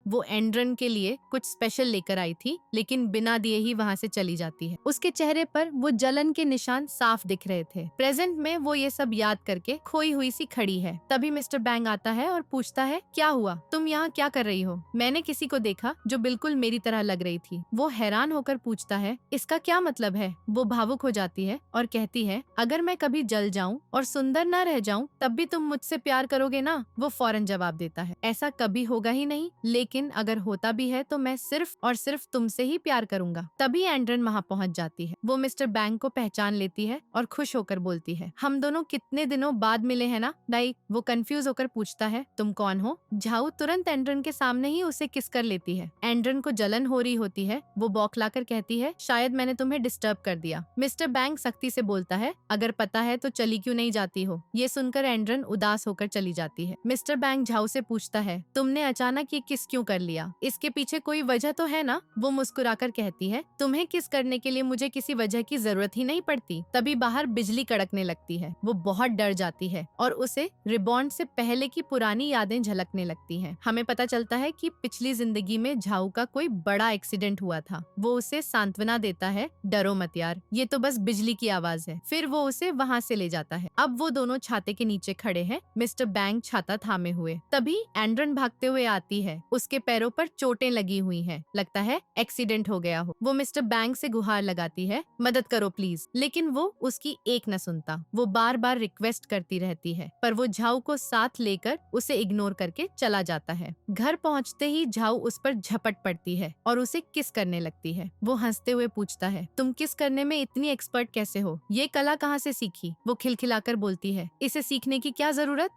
वो एंड्रन के लिए कुछ स्पेशल लेकर आई थी, लेकिन बिना दिए ही वहाँ से चली जाती है। उसके चेहरे पर वो जलन के निशान साफ दिख रहे थे। प्रेजेंट में वो ये सब याद करके खोई हुई सी खड़ी है। तभी मिस्टर बैंक आता है और पूछता है क्या हुआ, तुम यहाँ क्या कर रही हो। मैंने किसी को देखा जो बिल्कुल मेरी तरह लग रही थी। वो हैरान होकर पूछता है इसका क्या मतलब है। वो भावुक हो जाती है और कहती है अगर मैं कभी जल जाऊं और सुंदर न रह जाऊं तब भी तुम मुझसे प्यार करोगे ना। वो फौरन जवाब देता है ऐसा कभी होगा ही नहीं, लेकिन अगर होता भी है तो मैं सिर्फ और सिर्फ तुमसे ही प्यार करूंगा। तभी एंड्रन वहाँ पहुँच जाती है। वो मिस्टर बैंक को पहचान लेती है और खुश होकर बोलती है हम दोनों कितने दिनों बाद मिले हैं ना लाइक। वो कंफ्यूज होकर पूछता है तुम कौन हो। झाऊ तुरंत एंड्रन के सामने ही उसे किस कर लेती है। एंड्रन को जलन हो रही होती है। वो बौखलाकर कहती है शायद मैंने तुम्हें डिस्टर्ब कर दिया। मिस्टर बैंक सख्ती से बोलता है अगर पता है तो चली क्यों नहीं जाती हो। ये सुनकर एंड्रन उदास होकर चली जाती है। मिस्टर बैंक झाऊ से पूछता है तुमने अचानक ये किस क्यों कर लिया, इसके पीछे कोई वजह तो है ना। वो मुस्कुराकर कहती है तुम्हें किस करने के लिए मुझे किसी वजह की जरूरत ही नहीं पड़ती। तभी बाहर बिजली कड़कने लगती है। वो बहुत डर जाती है और उसे रिबॉन्ड से पहले की पुरानी यादें झलकने लगती हैं। हमें पता चलता है कि पिछली जिंदगी में झाऊ का कोई बड़ा एक्सीडेंट हुआ था। वो उसे सांत्वना देता है डरो मत यार, ये तो बस बिजली की आवाज है। फिर वो उसे वहाँ से ले जाता है। अब वो दोनों छाते के नीचे खड़े हैं, मिस्टर बैंक छाता थामे हुए। तभी एंड्रन भागते हुए आती है। उसके पैरों पर चोटें लगी हुई हैं, लगता है एक्सीडेंट हो गया हो। वो मिस्टर बैंक से गुहार लगाती है मदद करो प्लीज, लेकिन वो उसकी एक न सुनता। वो बार बार रिक्वेस्ट करती रहती है पर वो झाऊ को साथ लेकर उसे इग्नोर करके चला जाता है। घर पहुंचते ही झाऊ उस पर झपट पड़ती है और उसे किस करने लगती है। वो हंसते हुए पूछता है तुम किस करने में इतनी एक्सपर्ट कैसे हो, ये कला कहाँ से सीखी। वो खिलखिलाकर बोलती है इसे सीखने की क्या जरूरत,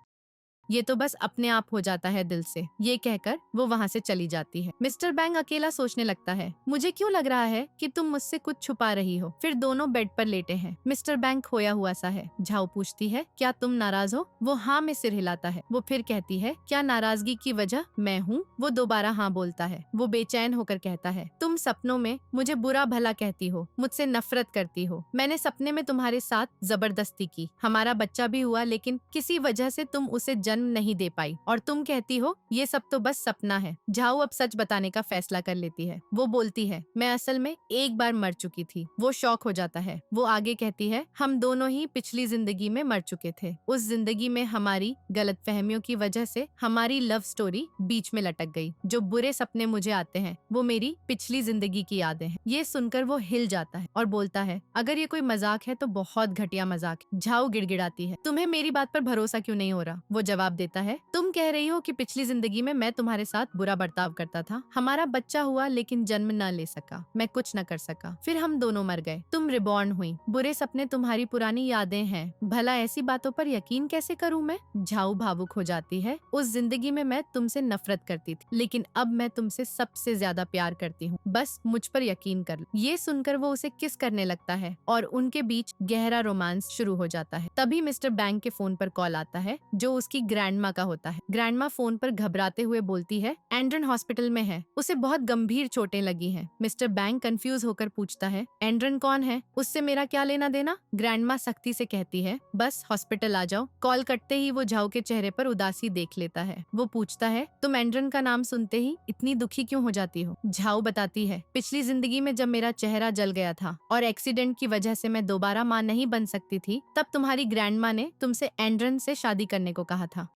ये तो बस अपने आप हो जाता है दिल से। ये कहकर वो वहाँ से चली जाती है। मिस्टर बैंक अकेला सोचने लगता है मुझे क्यों लग रहा है कि तुम मुझसे कुछ छुपा रही हो। फिर दोनों बेड पर लेटे हैं। मिस्टर बैंक खोया हुआ सा है। झाऊ पूछती है क्या तुम नाराज हो। वो हाँ में सिर हिलाता है। वो फिर कहती है क्या नाराजगी की वजह मैं हूँ। वो दोबारा हाँ बोलता है। वो बेचैन होकर कहता है तुम सपनों में मुझे बुरा भला कहती हो, मुझसे नफरत करती हो। मैंने सपने में तुम्हारे साथ जबरदस्ती की, हमारा बच्चा भी हुआ, लेकिन किसी वजह से तुम उसे जन्म नहीं दे पाई और तुम कहती हो ये सब तो बस सपना है। झाऊ अब सच बताने का फैसला कर लेती है। वो बोलती है मैं असल में एक बार मर चुकी थी। वो शॉक हो जाता है। वो आगे कहती है हम दोनों ही पिछली जिंदगी में मर चुके थे। उस जिंदगी में हमारी गलतफहमियों की वजह से हमारी लव स्टोरी बीच में लटक गई। जो बुरे सपने मुझे आते हैं वो मेरी पिछली जिंदगी की यादें हैं। ये सुनकर वो हिल जाता है और बोलता है अगर ये कोई मजाक है तो बहुत घटिया मजाक है। झाऊ गिड़गिड़ाती है तुम्हें मेरी बात पर भरोसा क्यों नहीं हो रहा। वो जवाब देता है तुम कह रही हो कि पिछली जिंदगी में मैं तुम्हारे साथ बुरा बर्ताव करता था, हमारा बच्चा हुआ लेकिन जन्म न ले सका, मैं कुछ न कर सका, फिर हम दोनों मर गए, तुम रिबॉर्न हुई, बुरे सपने तुम्हारी पुरानी यादें हैं, भला ऐसी बातों पर यकीन कैसे करूं मैं। झाऊ भावुक हो जाती है। उस जिंदगी में मैं तुमसे नफरत करती थी, लेकिन अब मैं तुमसे सबसे ज्यादा प्यार करती हूँ, बस मुझ पर यकीन कर लो। ये सुनकर वो उसे किस करने लगता है और उनके बीच गहरा रोमांस शुरू हो जाता है। तभी मिस्टर बैंक के फोन पर कॉल आता है जो उसकी ग्रैंडमा का होता है। ग्रैंडमा फोन पर घबराते हुए बोलती है एंड्रन हॉस्पिटल में है, उसे बहुत गंभीर चोटें लगी हैं। मिस्टर बैंक कंफ्यूज होकर पूछता है एंड्रन कौन है, उससे मेरा क्या लेना देना। ग्रैंडमा सख्ती से कहती है बस हॉस्पिटल आ जाओ। कॉल कटते ही वो झाऊ के चेहरे पर उदासी देख लेता है। वो पूछता है तुम एंड्रन का नाम सुनते ही इतनी दुखी क्यों हो जाती हो। झाऊ बताती है पिछली जिंदगी में जब मेरा चेहरा जल गया था और एक्सीडेंट की वजह से मैं दोबारा माँ नहीं बन सकती थी, तब तुम्हारी ग्रैंडमा ने तुमसे एंड्रन से शादी करने को कहा था।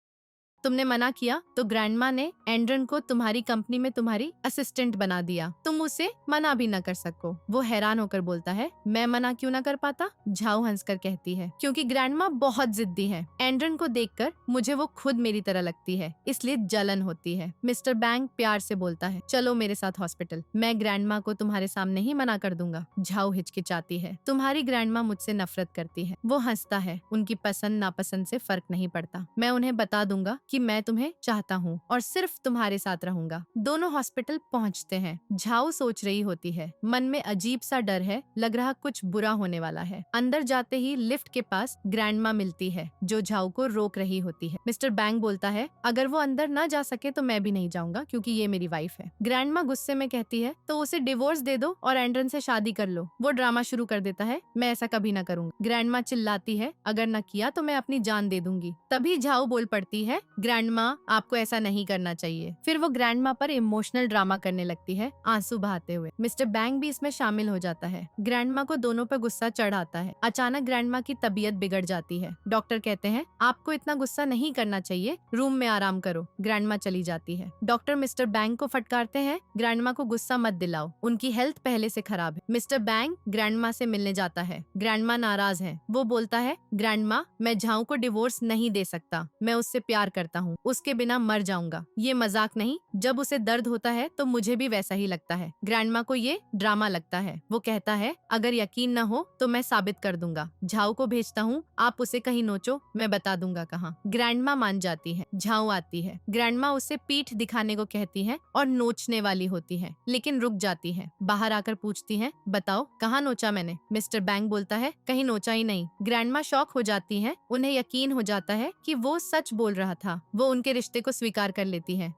तुमने मना किया तो ग्रैंडमा ने एंड्रन को तुम्हारी कंपनी में तुम्हारी असिस्टेंट बना दिया। तुम उसे मना भी न कर सको। वो हैरान होकर बोलता है मैं मना क्यों ना कर पाता। झाऊ हंसकर कहती है क्योंकि ग्रैंडमा बहुत जिद्दी है। एंड्रन को देखकर मुझे वो खुद मेरी तरह लगती है, इसलिए जलन होती है। मिस्टर बैंक प्यार से बोलता है चलो मेरे साथ हॉस्पिटल, मैं ग्रैंडमा को तुम्हारे सामने ही मना कर दूंगा। झाऊ हिचकिचाती है तुम्हारी ग्रैंडमा मुझसे नफरत करती है। वो हंसता है उनकी पसंद नापसंद से फर्क नहीं पड़ता, मैं उन्हें बता दूंगा कि मैं तुम्हें चाहता हूँ और सिर्फ तुम्हारे साथ रहूंगा। दोनों हॉस्पिटल पहुँचते हैं। झाऊ सोच रही होती है मन में अजीब सा डर है, लग रहा कुछ बुरा होने वाला है। अंदर जाते ही लिफ्ट के पास ग्रैंडमा मिलती है जो झाऊ को रोक रही होती है। मिस्टर बैंक बोलता है अगर वो अंदर न जा सके तो मैं भी नहीं जाऊंगा क्योंकि ये मेरी वाइफ है। ग्रैंडमा गुस्से में कहती है तो उसे डिवोर्स दे दो और एंड्रन से शादी कर लो। वो ड्रामा शुरू कर देता है मैं ऐसा कभी न करूंगा। ग्रैंडमा चिल्लाती है अगर न किया तो मैं अपनी जान दे दूंगी। तभी झाऊ बोल पड़ती है ग्रैंडमा आपको ऐसा नहीं करना चाहिए। फिर वो ग्रैंडमा पर इमोशनल ड्रामा करने लगती है आंसू बहाते हुए। मिस्टर बैंक भी इसमें शामिल हो जाता है। ग्रैंडमा को दोनों पर गुस्सा चढ़ आता है। अचानक ग्रैंडमा की तबीयत बिगड़ जाती है। डॉक्टर कहते हैं आपको इतना गुस्सा नहीं करना चाहिए, रूम में आराम करो। ग्रैंडमा चली जाती है। डॉक्टर मिस्टर बैंक को फटकारते हैं ग्रैंडमा को गुस्सा मत दिलाओ, उनकी हेल्थ पहले से खराब है। मिस्टर बैंक ग्रैंडमा से मिलने जाता है। ग्रैंडमा नाराज है। वो बोलता है ग्रैंडमा मैं झाऊ को डिवोर्स नहीं दे सकता, मैं उससे प्यार करता हूँ, उसके बिना मर जाऊंगा। ये मजाक नहीं, जब उसे दर्द होता है तो मुझे भी वैसा ही लगता है। ग्रैंडमा को ये ड्रामा लगता है। वो कहता है अगर यकीन न हो तो मैं साबित कर दूंगा। झाऊ को भेजता हूँ, आप उसे कहीं नोचो, मैं बता दूंगा कहाँ। ग्रैंडमा मान जाती है। झाऊ आती है। ग्रैंडमा उसे पीठ दिखाने को कहती है और नोचने वाली होती है लेकिन रुक जाती है। बाहर आकर पूछती है बताओ कहाँ नोचा मैंने। मिस्टर बैंक बोलता है कहीं नोचा ही नहीं। ग्रैंडमा शॉक हो जाती है। उन्हें यकीन हो जाता है कि वो सच बोल रहा था। वो उनके रिश्ते को स्वीकार कर लेती है।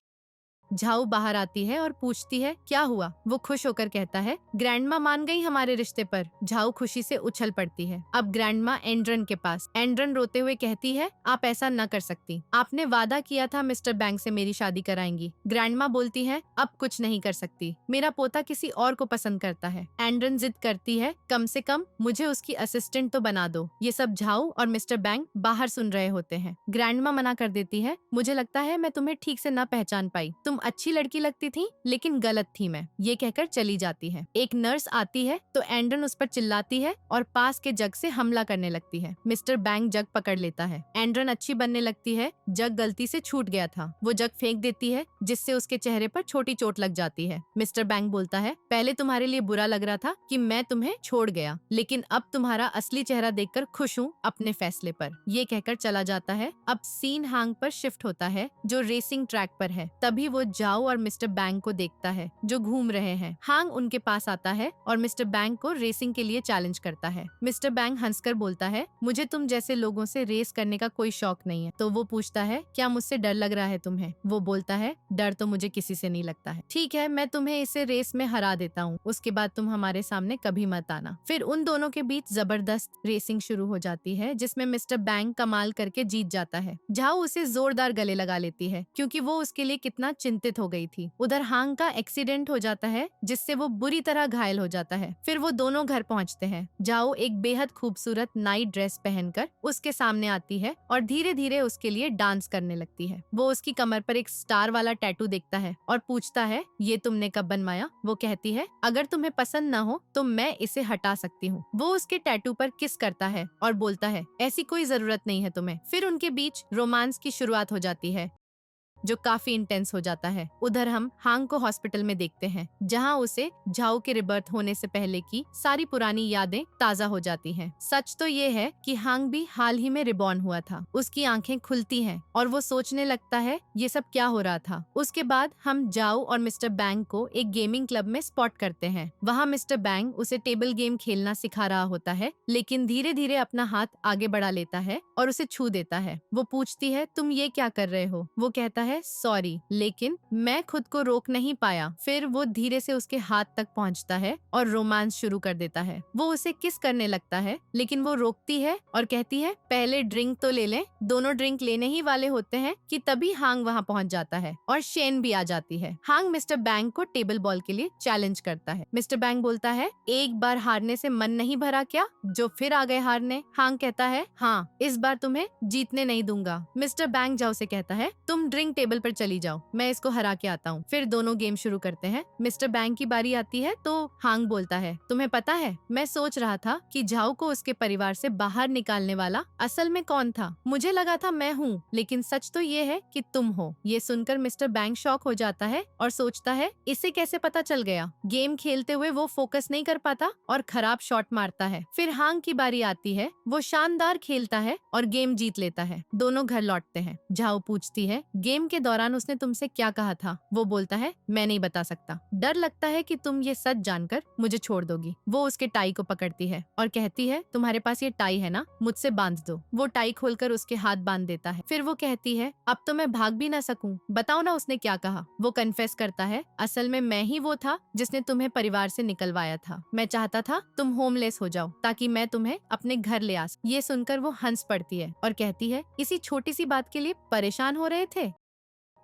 झाऊ बाहर आती है और पूछती है क्या हुआ। वो खुश होकर कहता है ग्रैंडमा मान गई हमारे रिश्ते पर। झाऊ खुशी से उछल पड़ती है। अब ग्रैंडमा एंड्रन के पास। एंड्रन रोते हुए कहती है आप ऐसा न कर सकती, आपने वादा किया था मिस्टर बैंक से मेरी शादी कराएंगी। ग्रैंडमा बोलती है अब कुछ नहीं कर सकती, मेरा पोता किसी और को पसंद करता है। एंड्रन जिद करती है कम से कम मुझे उसकी असिस्टेंट तो बना दो। ये सब झाऊ और मिस्टर बैंक बाहर सुन रहे होते हैं। ग्रैंडमा मना कर देती है मुझे लगता है मैं तुम्हें ठीक से न पहचान पाई, तुम अच्छी लड़की लगती थी लेकिन गलत थी मैं। ये कहकर चली जाती है। एक नर्स आती है तो एंड्रन उस पर चिल्लाती है और पास के जग से हमला करने लगती है। मिस्टर बैंक जग पकड़ लेता है। एंड्रन अच्छी बनने लगती है। जग गलती से छूट गया था। वो जग फेंक देती है जिससे उसके चेहरे पर छोटी चोट लग जाती है। मिस्टर बैंक बोलता है पहले तुम्हारे लिए बुरा लग रहा था कि मैं तुम्हें छोड़ गया, लेकिन अब तुम्हारा असली चेहरा देखकर खुश हूँ अपने फैसले पर। ये कहकर चला जाता है। अब सीन हांग पर शिफ्ट होता है जो रेसिंग ट्रैक पर है। तभी वो झाऊ और मिस्टर बैंक को देखता है जो घूम रहे हैं। हांग उनके पास आता है और मिस्टर बैंक को रेसिंग के लिए चैलेंज करता है। मिस्टर बैंक हंसकर बोलता है मुझे तुम जैसे लोगों से रेस करने का कोई शौक नहीं है। तो वो पूछता है क्या मुझसे डर लग रहा है तुम्हें। वो बोलता है डर तो मुझे किसी से नहीं लगता है। ठीक है मैं तुम्हें इसे रेस में हरा देता हूँ, उसके बाद तुम हमारे सामने कभी मत आना। फिर उन दोनों के बीच जबरदस्त रेसिंग शुरू हो जाती है जिसमें मिस्टर बैंक कमाल करके जीत जाता है। झाऊ उसे जोरदार गले लगा लेती है क्योंकि वो उसके लिए कितना चिंतित हो गई थी। उधर हांग का एक्सीडेंट हो जाता है जिससे वो बुरी तरह घायल हो जाता है। फिर वो दोनों घर पहुंचते हैं। झाऊ एक बेहद खूबसूरत नाइट ड्रेस पहनकर उसके सामने आती है और धीरे धीरे उसके लिए डांस करने लगती है। वो उसकी कमर पर एक स्टार वाला टैटू देखता है और पूछता है ये तुमने कब बनवाया। वो कहती है अगर तुम्हें पसंद न हो तो मैं इसे हटा सकती हूँ। वो उसके टैटू पर किस करता है और बोलता है ऐसी कोई जरूरत नहीं है तुम्हें। फिर उनके बीच रोमांस की शुरुआत हो जाती है। जो काफी इंटेंस हो जाता है। उधर हम हांग को हॉस्पिटल में देखते हैं, जहाँ उसे झाओ के रिबर्थ होने से पहले की सारी पुरानी यादें ताजा हो जाती हैं। सच तो ये है कि हांग भी हाल ही में रिबॉर्न हुआ था। उसकी आंखें खुलती हैं और वो सोचने लगता है ये सब क्या हो रहा था। उसके बाद हम जाओ और मिस्टर बैंग को एक गेमिंग क्लब में स्पॉट करते हैं। वहाँ मिस्टर बैंग उसे टेबल गेम खेलना सिखा रहा होता है, लेकिन धीरे धीरे अपना हाथ आगे बढ़ा लेता है और उसे छू देता है। वो पूछती है तुम ये क्या कर रहे हो? वो कहता है सॉरी, लेकिन मैं खुद को रोक नहीं पाया। फिर वो धीरे से उसके हाथ तक पहुंचता है और रोमांस शुरू कर देता है। वो उसे किस करने लगता है, लेकिन वो रोकती है और कहती है पहले ड्रिंक तो ले लें। दोनों ड्रिंक लेने ही वाले होते हैं कि तभी हांग वहाँ पहुँच जाता है और शेन भी आ जाती है। हांग मिस्टर बैंग को टेबल बॉल के लिए चैलेंज करता है। मिस्टर बैंग बोलता है एक बार हारने से मन नहीं भरा क्या, जो फिर आ गए हारने? हांग कहता है हाँ, इस बार तुम्हें जीतने नहीं दूंगा। मिस्टर बैंग जाओ से कहता है तुम ड्रिंक टेबल पर चली जाओ, मैं इसको हरा के आता हूँ। फिर दोनों गेम शुरू करते हैं। मिस्टर बैंग की बारी आती है तो हांग बोलता है तुम्हें पता है, मैं सोच रहा था कि झाओ को उसके परिवार से बाहर निकालने वाला असल में कौन था। मुझे लगा था मैं हूँ, लेकिन सच तो ये है कि तुम हो। ये सुनकर मिस्टर बैंग शॉक हो जाता है और सोचता है इसे कैसे पता चल गया। गेम खेलते हुए वो फोकस नहीं कर पाता और खराब शॉट मारता है। फिर हांग की बारी आती है। वो शानदार खेलता है और गेम जीत लेता है। दोनों घर लौटते हैं। झाओ पूछती है गेम के दौरान उसने तुमसे क्या कहा था? वो बोलता है मैं नहीं बता सकता, डर लगता है कि तुम ये सच जानकर मुझे छोड़ दोगी। वो उसके टाई को पकड़ती है और कहती है तुम्हारे पास ये टाई है ना, मुझसे बांध दो। वो टाई खोलकर उसके हाथ बांध देता है। फिर वो कहती है अब तो मैं भाग भी ना सकूं, बताओ ना उसने क्या कहा। वो कन्फेस करता है असल में मैं ही वो था जिसने तुम्हें परिवार से निकलवाया था। मैं चाहता था तुम होमलेस हो जाओ ताकि मैं तुम्हें अपने घर ले आ सकूं। ये सुनकर वो हंस पड़ती है और कहती है इसी छोटी सी बात के लिए परेशान हो रहे थे?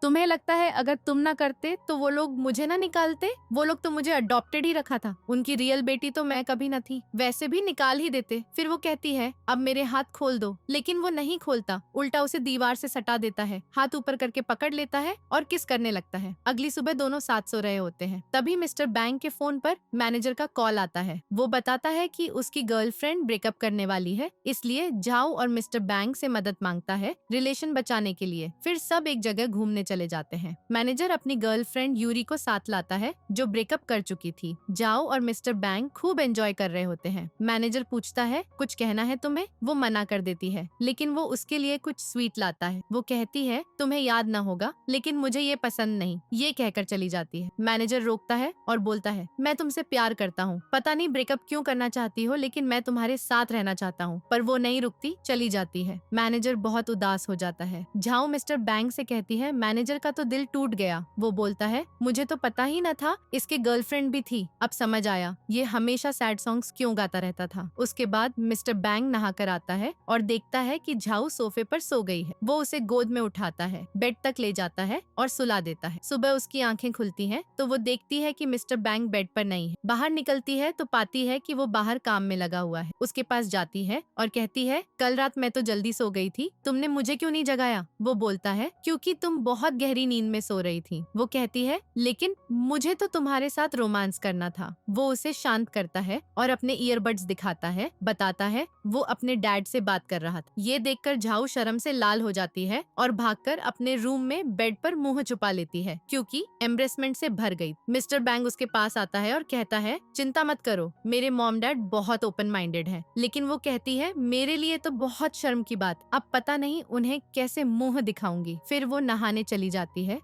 तुम्हें लगता है अगर तुम ना करते तो वो लोग मुझे ना निकालते? वो लोग तो मुझे अडॉप्टेड ही रखा था, उनकी रियल बेटी तो मैं कभी न थी, वैसे भी निकाल ही देते। फिर वो कहती है अब मेरे हाथ खोल दो, लेकिन वो नहीं खोलता, उल्टा उसे दीवार से सटा देता है, हाथ ऊपर करके पकड़ लेता है और किस करने लगता है। अगली सुबह दोनों साथ सो रहे होते हैं। तभी मिस्टर बैंक के फोन पर मैनेजर का कॉल आता है। वो बताता है कि उसकी गर्लफ्रेंड ब्रेकअप करने वाली है, इसलिए जाओ और मिस्टर बैंक से मदद मांगता है रिलेशन बचाने के लिए। फिर सब एक जगह घूमने चले जाते हैं। मैनेजर अपनी गर्लफ्रेंड यूरी को साथ लाता है जो ब्रेकअप कर चुकी थी। जाओ और मिस्टर बैंक खूब एंजॉय कर रहे होते हैं। मैनेजर पूछता है कुछ कहना है तुम्हें? वो मना कर देती है, लेकिन वो उसके लिए कुछ स्वीट लाता है। वो कहती है तुम्हें याद ना होगा, लेकिन मुझे ये पसंद नहीं, ये कहकर चली जाती है। मैनेजर रोकता है और बोलता है मैं तुमसे प्यार करता हूँ, पता नहीं ब्रेकअप क्यों करना चाहती हो, लेकिन मैं तुम्हारे साथ रहना चाहता हूँ। पर वो नहीं रुकती, चली जाती है। मैनेजर बहुत उदास हो जाता है। जाओ मिस्टर बैंक से कहती है मैनेजर का तो दिल टूट गया। वो बोलता है मुझे तो पता ही न था इसके गर्लफ्रेंड भी थी, अब समझ आया ये हमेशा सैड सॉन्ग्स क्यों गाता रहता था। उसके बाद मिस्टर बैंक नहा कर आता है और देखता है कि झाऊ सोफे पर सो गई है। वो उसे गोद में उठाता है, बेड तक ले जाता है और सुला देता है। सुबह उसकी आंखें खुलती हैं तो वो देखती है कि मिस्टर बैंक बेड पर नहीं है। बाहर निकलती है तो पाती है कि वो बाहर काम में लगा हुआ है। उसके पास जाती है और कहती है कल रात मैं तो जल्दी सो गई थी, तुमने मुझे क्यों नहीं जगाया? वो बोलता है क्योंकि तुम बहुत गहरी नींद में सो रही थी। वो कहती है लेकिन मुझे तो तुम्हारे साथ रोमांस करना था। वो उसे शांत करता है और अपने ईयरबड्स दिखाता है, बताता है वो अपने डैड से बात कर रहा था। ये देखकर झाऊ शर्म से लाल हो जाती है और भागकर अपने रूम में बेड पर मुंह छुपा लेती है क्योंकि एम्ब्रेसमेंट से भर गई। मिस्टर बैंक उसके पास आता है और कहता है चिंता मत करो, मेरे मॉम डैड बहुत ओपन माइंडेड है। लेकिन वो कहती है मेरे लिए तो बहुत शर्म की बात, अब पता नहीं उन्हें कैसे मुंह दिखाऊंगी। फिर वो नहाने चली जाती है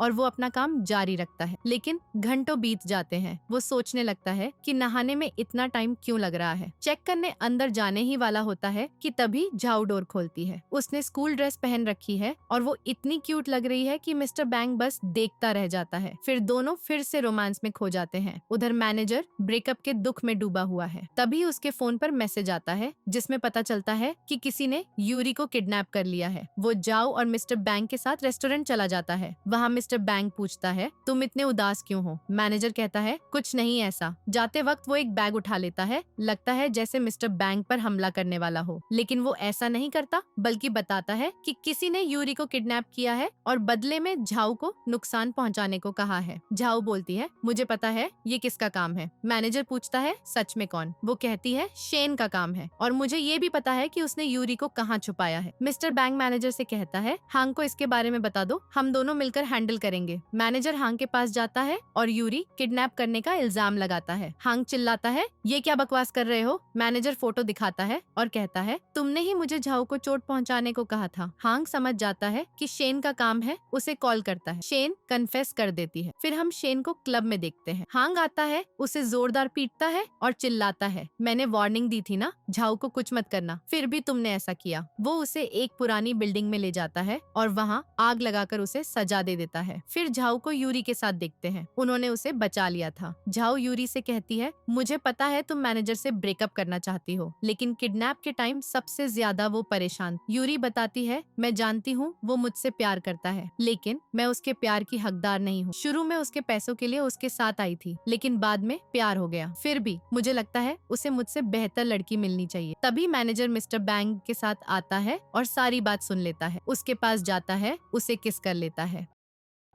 और वो अपना काम जारी रखता है। लेकिन घंटों बीत जाते हैं। वो सोचने लगता है कि नहाने में इतना टाइम क्यों लग रहा है। चेक करने अंदर जाने ही वाला होता है कि तभी झाऊ डोर खोलती है। उसने स्कूल ड्रेस पहन रखी है और वो इतनी क्यूट लग रही है कि मिस्टर बैंक बस देखता रह जाता है। फिर दोनों फिर से रोमांस में खो जाते हैं। उधर मैनेजर ब्रेकअप के दुख में डूबा हुआ है। तभी उसके फोन पर मैसेज आता है जिसमें पता चलता है कि किसी ने यूरी को किडनैप कर लिया है। वो जाओ और मिस्टर बैंक के साथ रेस्टोरेंट चला जाता है। वहाँ मिस्टर मिस्टर बैंक पूछता है, तुम इतने उदास क्यों हो? मैनेजर कहता है, कुछ नहीं ऐसा। जाते वक्त वो एक बैग उठा लेता है, लगता है जैसे मिस्टर बैंक पर हमला करने वाला हो, लेकिन वो ऐसा नहीं करता, बल्कि बताता है कि किसी ने यूरी को किडनैप किया है और बदले में झाऊ को नुकसान पहुंचाने को कहा है। झाऊ बोलती है, मुझे पता है ये किसका काम है। मैनेजर पूछता है, सच में कौन? वो कहती है, शेन का काम है, और मुझे ये भी पता है कि उसने यूरी को कहाँ छुपाया है। मिस्टर बैंक मैनेजर से कहता है, हांग को इसके बारे में बता दो, हम दोनों मिलकर हैंडल करेंगे। मैनेजर हांग के पास जाता है और यूरी किडनैप करने का इल्जाम लगाता है। हांग चिल्लाता है, ये क्या बकवास कर रहे हो? मैनेजर फोटो दिखाता है और कहता है, तुमने ही मुझे झाऊ को चोट पहुंचाने को कहा था। हांग समझ जाता है कि शेन का काम है, उसे कॉल करता है। शेन कन्फेस कर देती है। फिर हम शेन को क्लब में देखते हैं। हांग आता है, उसे जोरदार पीटता है और चिल्लाता है, मैंने वार्निंग दी थी ना, झाऊ को कुछ मत करना, फिर भी तुमने ऐसा किया। वो उसे एक पुरानी बिल्डिंग में ले जाता है और वहाँ आग लगाकर उसे सजा दे देता है। फिर झाऊ को यूरी के साथ देखते हैं, उन्होंने उसे बचा लिया था। झाऊ यूरी से कहती है, मुझे पता है तुम मैनेजर से ब्रेकअप करना चाहती हो, लेकिन किडनैप के टाइम सबसे ज्यादा वो परेशान। यूरी बताती है, मैं जानती हूँ वो मुझसे प्यार करता है, लेकिन मैं उसके प्यार की हकदार नहीं हूँ। शुरू में उसके पैसों के लिए उसके साथ आई थी, लेकिन बाद में प्यार हो गया। फिर भी मुझे लगता है उसे मुझसे बेहतर लड़की मिलनी चाहिए। तभी मैनेजर मिस्टर बैंक के साथ आता है और सारी बात सुन लेता है, उसके पास जाता है, उसे किस कर लेता है।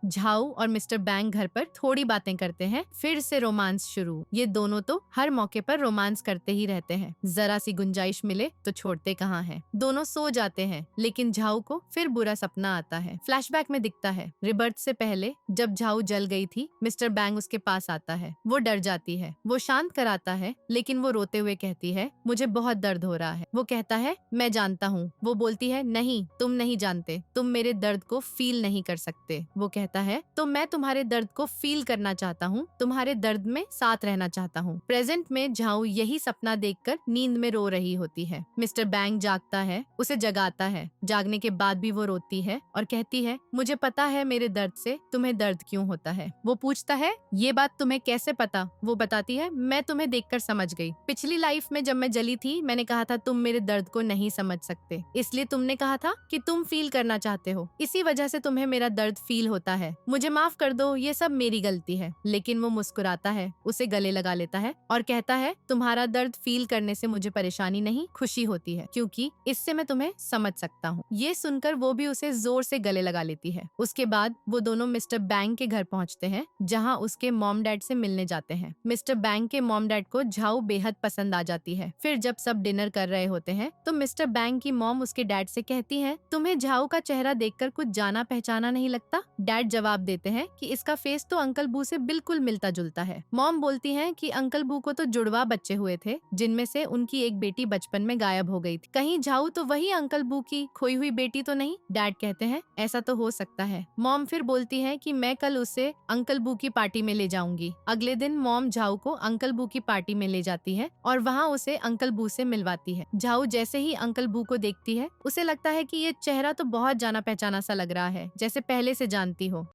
झाऊ और मिस्टर बैंक घर पर थोड़ी बातें करते हैं, फिर से रोमांस शुरू। ये दोनों तो हर मौके पर रोमांस करते ही रहते हैं, जरा सी गुंजाइश मिले तो छोड़ते कहाँ हैं। दोनों सो जाते हैं, लेकिन झाऊ को फिर बुरा सपना आता है। फ्लैशबैक में दिखता है, रिबर्थ से पहले जब झाऊ जल गई थी, मिस्टर बैंक उसके पास आता है। वो डर जाती है, वो शांत कराता है, लेकिन वो रोते हुए कहती है, मुझे बहुत दर्द हो रहा है। वो कहता है, मैं जानता हूँ। वो बोलती है, नहीं, तुम नहीं जानते, तुम मेरे दर्द को फील नहीं कर सकते। वो कहता है, तो मैं तुम्हारे दर्द को फील करना चाहता हूँ, तुम्हारे दर्द में साथ रहना चाहता हूँ। प्रेजेंट में झाऊ यही सपना देखकर नींद में रो रही होती है। मिस्टर बैंक जागता है, उसे जगाता है। जागने के बाद भी वो रोती है और कहती है, मुझे पता है मेरे दर्द से तुम्हें दर्द क्यों होता है। वो पूछता है, ये बात तुम्हें कैसे पता? वो बताती है, मैं तुम्हें देखकर समझ गई। पिछली लाइफ में जब मैं जली थी, मैंने कहा था तुम मेरे दर्द को नहीं समझ सकते, इसलिए तुमने कहा था कि तुम फील करना चाहते हो, इसी वजह से तुम्हें मेरा दर्द फील होता है। मुझे माफ कर दो, ये सब मेरी गलती है। लेकिन वो मुस्कुराता है, उसे गले लगा लेता है और कहता है, तुम्हारा दर्द फील करने से मुझे परेशानी नहीं, खुशी होती है, क्योंकि इससे मैं तुम्हें समझ सकता हूँ। ये सुनकर वो भी उसे जोर से गले लगा लेती है। उसके बाद वो दोनों मिस्टर बैंक के घर पहुँचते हैं, जहाँ उसके मॉम डैड से मिलने जाते हैं। मिस्टर बैंक के मॉम डैड को झाऊ बेहद पसंद आ जाती है। फिर जब सब डिनर कर रहे होते हैं, तो मिस्टर बैंक की मॉम उसके डैड से कहती है, तुम्हें झाऊ का चेहरा देखकर कुछ जाना पहचाना नहीं लगता? डैड जवाब देते हैं कि इसका फेस तो अंकल बू से बिल्कुल मिलता जुलता है। मॉम बोलती हैं कि अंकल बू को तो जुड़वा बच्चे हुए थे, जिनमें से उनकी एक बेटी बचपन में गायब हो गई थी। कहीं झाऊ तो वही अंकल बू की खोई हुई बेटी तो नहीं? डैड कहते हैं, ऐसा तो हो सकता है। मॉम फिर बोलती है कि मैं कल उसे अंकल बू की पार्टी में ले जाऊंगी। अगले दिन मॉम झाऊ को अंकल बू की पार्टी में ले जाती है और वहाँ उसे अंकल बू से मिलवाती है। झाऊ जैसे ही अंकल बू को देखती है, उसे लगता है कि ये चेहरा तो बहुत जाना पहचाना सा लग रहा है, जैसे पहले से जानती हो।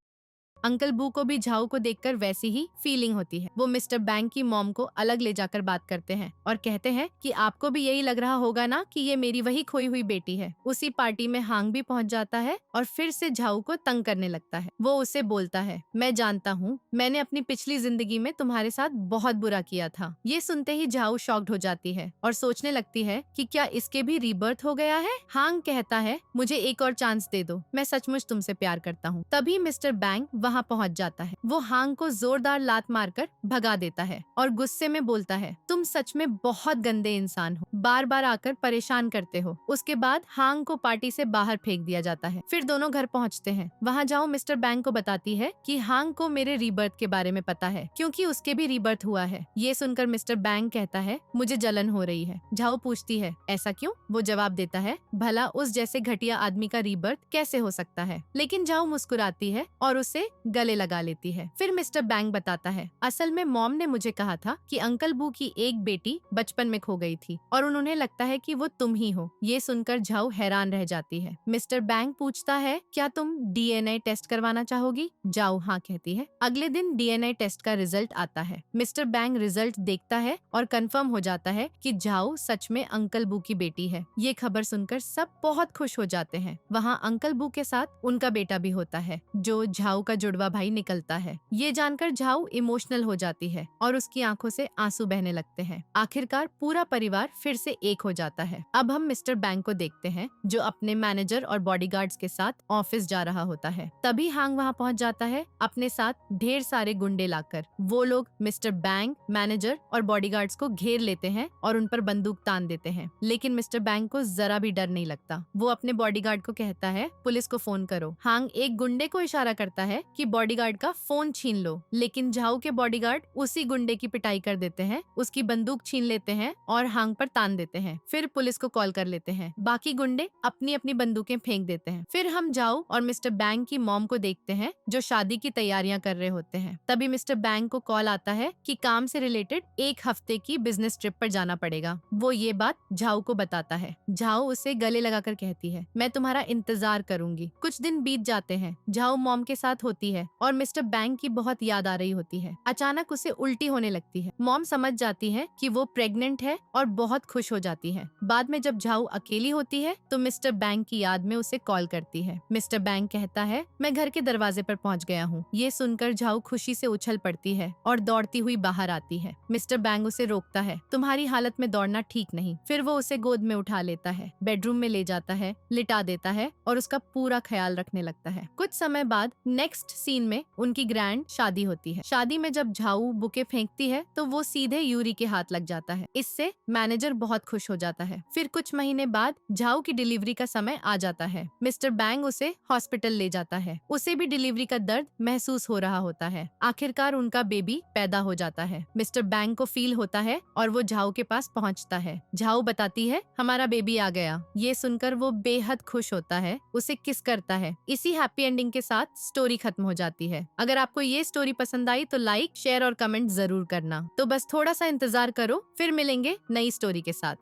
अंकल बू को भी झाऊ को देखकर वैसी ही फीलिंग होती है। वो मिस्टर बैंक की मॉम को अलग ले जाकर बात करते हैं और कहते हैं कि आपको भी यही लग रहा होगा ना कि ये मेरी वही खोई हुई बेटी है। उसी पार्टी में हांग भी पहुंच जाता है और फिर से झाऊ को तंग करने लगता है। वो उसे बोलता है, मैं जानता हूँ, मैंने अपनी पिछली जिंदगी में तुम्हारे साथ बहुत बुरा किया था। ये सुनते ही झाऊ शॉक्ड हो जाती है और सोचने लगती है कि क्या इसके भी रीबर्थ हो गया है। हांग कहता है, मुझे एक और चांस दे दो, मैं सचमुच तुमसे प्यार करता हूँ। तभी मिस्टर बैंक वहाँ पहुंच जाता है। वो हांग को जोरदार लात मारकर भगा देता है और गुस्से में बोलता है, तुम सच में बहुत गंदे इंसान हो, बार बार आकर परेशान करते हो। उसके बाद हांग को पार्टी से बाहर फेंक दिया जाता है। फिर दोनों घर पहुंचते हैं। वहाँ जाओ मिस्टर बैंक को बताती है कि हांग को मेरे रीबर्थ के बारे में पता है, क्योंकि उसके भी रीबर्थ हुआ है। ये सुनकर मिस्टर बैंक कहता है, मुझे जलन हो रही है। झाओ पूछती है, ऐसा क्यों? वो जवाब देता है, भला उस जैसे घटिया आदमी का रीबर्थ कैसे हो सकता है? लेकिन झाओ मुस्कुराती है और उसे गले लगा लेती है। फिर मिस्टर बैंक बताता है, असल में मॉम ने मुझे कहा था कि अंकल बू की एक बेटी बचपन में खो गई थी और उन्हें लगता है कि वो तुम ही हो। ये सुनकर झाओ हैरान रह जाती है। मिस्टर बैंक पूछता है, क्या तुम डीएनए टेस्ट करवाना चाहोगी? झाओ हाँ कहती है। अगले दिन डीएनए टेस्ट का रिजल्ट आता है। मिस्टर बैंक रिजल्ट देखता है और कंफर्म हो जाता है कि झाओ सच में अंकल बू की बेटी है। ये खबर सुनकर सब बहुत खुश हो जाते हैं। वहाँ अंकल बू के साथ उनका बेटा भी होता है, जो झाओ का जुड़वा जुड़वा भाई निकलता है। ये जानकर झाऊ इमोशनल हो जाती है और उसकी आंखों से आंसू बहने लगते हैं। आखिरकार पूरा परिवार फिर से एक हो जाता है। अब हम मिस्टर बैंक को देखते हैं जो अपने मैनेजर और बॉडीगार्ड्स के साथ ऑफिस जा रहा होता है। तभी हांग वहाँ पहुँच जाता है अपने साथ ढेर सारे गुंडे लाकर। वो लोग मिस्टर बैंक, मैनेजर और बॉडीगार्ड्स को घेर लेते हैं और उन पर बंदूक तान देते हैं। लेकिन मिस्टर बैंक को जरा भी डर नहीं लगता। वो अपने बॉडीगार्ड को कहता है पुलिस को फोन करो। हांग एक गुंडे को इशारा करता है कि बॉडीगार्ड का फोन छीन लो, लेकिन झाऊ के बॉडीगार्ड उसी गुंडे की पिटाई कर देते हैं, उसकी बंदूक छीन लेते हैं और हांग पर तान देते हैं। फिर पुलिस को कॉल कर लेते हैं। बाकी गुंडे अपनी अपनी बंदूकें फेंक देते हैं। फिर हम झाऊ और मिस्टर बैंक की मॉम को देखते हैं जो शादी की तैयारियां कर रहे होते हैं। तभी मिस्टर बैंक को कॉल आता है कि काम से रिलेटेड 1 हफ्ते की बिजनेस ट्रिप पर जाना पड़ेगा। वो ये बात झाऊ को बताता है। झाऊ उसे गले लगाकर कहती है मैं तुम्हारा इंतजार करूंगी। कुछ दिन बीत जाते हैं। झाऊ मॉम के साथ होती है और मिस्टर बैंक की बहुत याद आ रही होती है। अचानक उसे उल्टी होने लगती है। मॉम समझ जाती है कि वो प्रेग्नेंट है और बहुत खुश हो जाती है। बाद में जब झाऊ अकेली होती है तो मिस्टर बैंक की याद में उसे कॉल करती है। मिस्टर बैंक कहता है मैं घर के दरवाजे पर पहुंच गया हूँ। ये सुनकर झाऊ खुशी से उछल पड़ती है और दौड़ती हुई बाहर आती है। मिस्टर बैंक उसे रोकता है, तुम्हारी हालत में दौड़ना ठीक नहीं। फिर वो उसे गोद में उठा लेता है, बेडरूम में ले जाता है, लिटा देता है और उसका पूरा ख्याल रखने लगता है। कुछ समय बाद नेक्स्ट सीन में उनकी ग्रैंड शादी होती है। शादी में जब झाऊ बुके फेंकती है तो वो सीधे यूरी के हाथ लग जाता है। इससे मैनेजर बहुत खुश हो जाता है। फिर कुछ महीने बाद झाऊ की डिलीवरी का समय आ जाता है। मिस्टर बैंक उसे हॉस्पिटल ले जाता है। उसे भी डिलीवरी का दर्द महसूस हो रहा होता है। आखिरकार उनका बेबी पैदा हो जाता है। मिस्टर बैंक को फील होता है और वो झाऊ के पास पहुंचता है। झाऊ बताती है हमारा बेबी आ गया। ये सुनकर वो बेहद खुश होता है, उसे किस करता है। इसी हैप्पी एंडिंग के साथ स्टोरी खत्म हो जाती है। अगर आपको ये स्टोरी पसंद आई तो लाइक, शेयर और कमेंट जरूर करना। तो बस थोड़ा सा इंतजार करो, फिर मिलेंगे नई स्टोरी के साथ।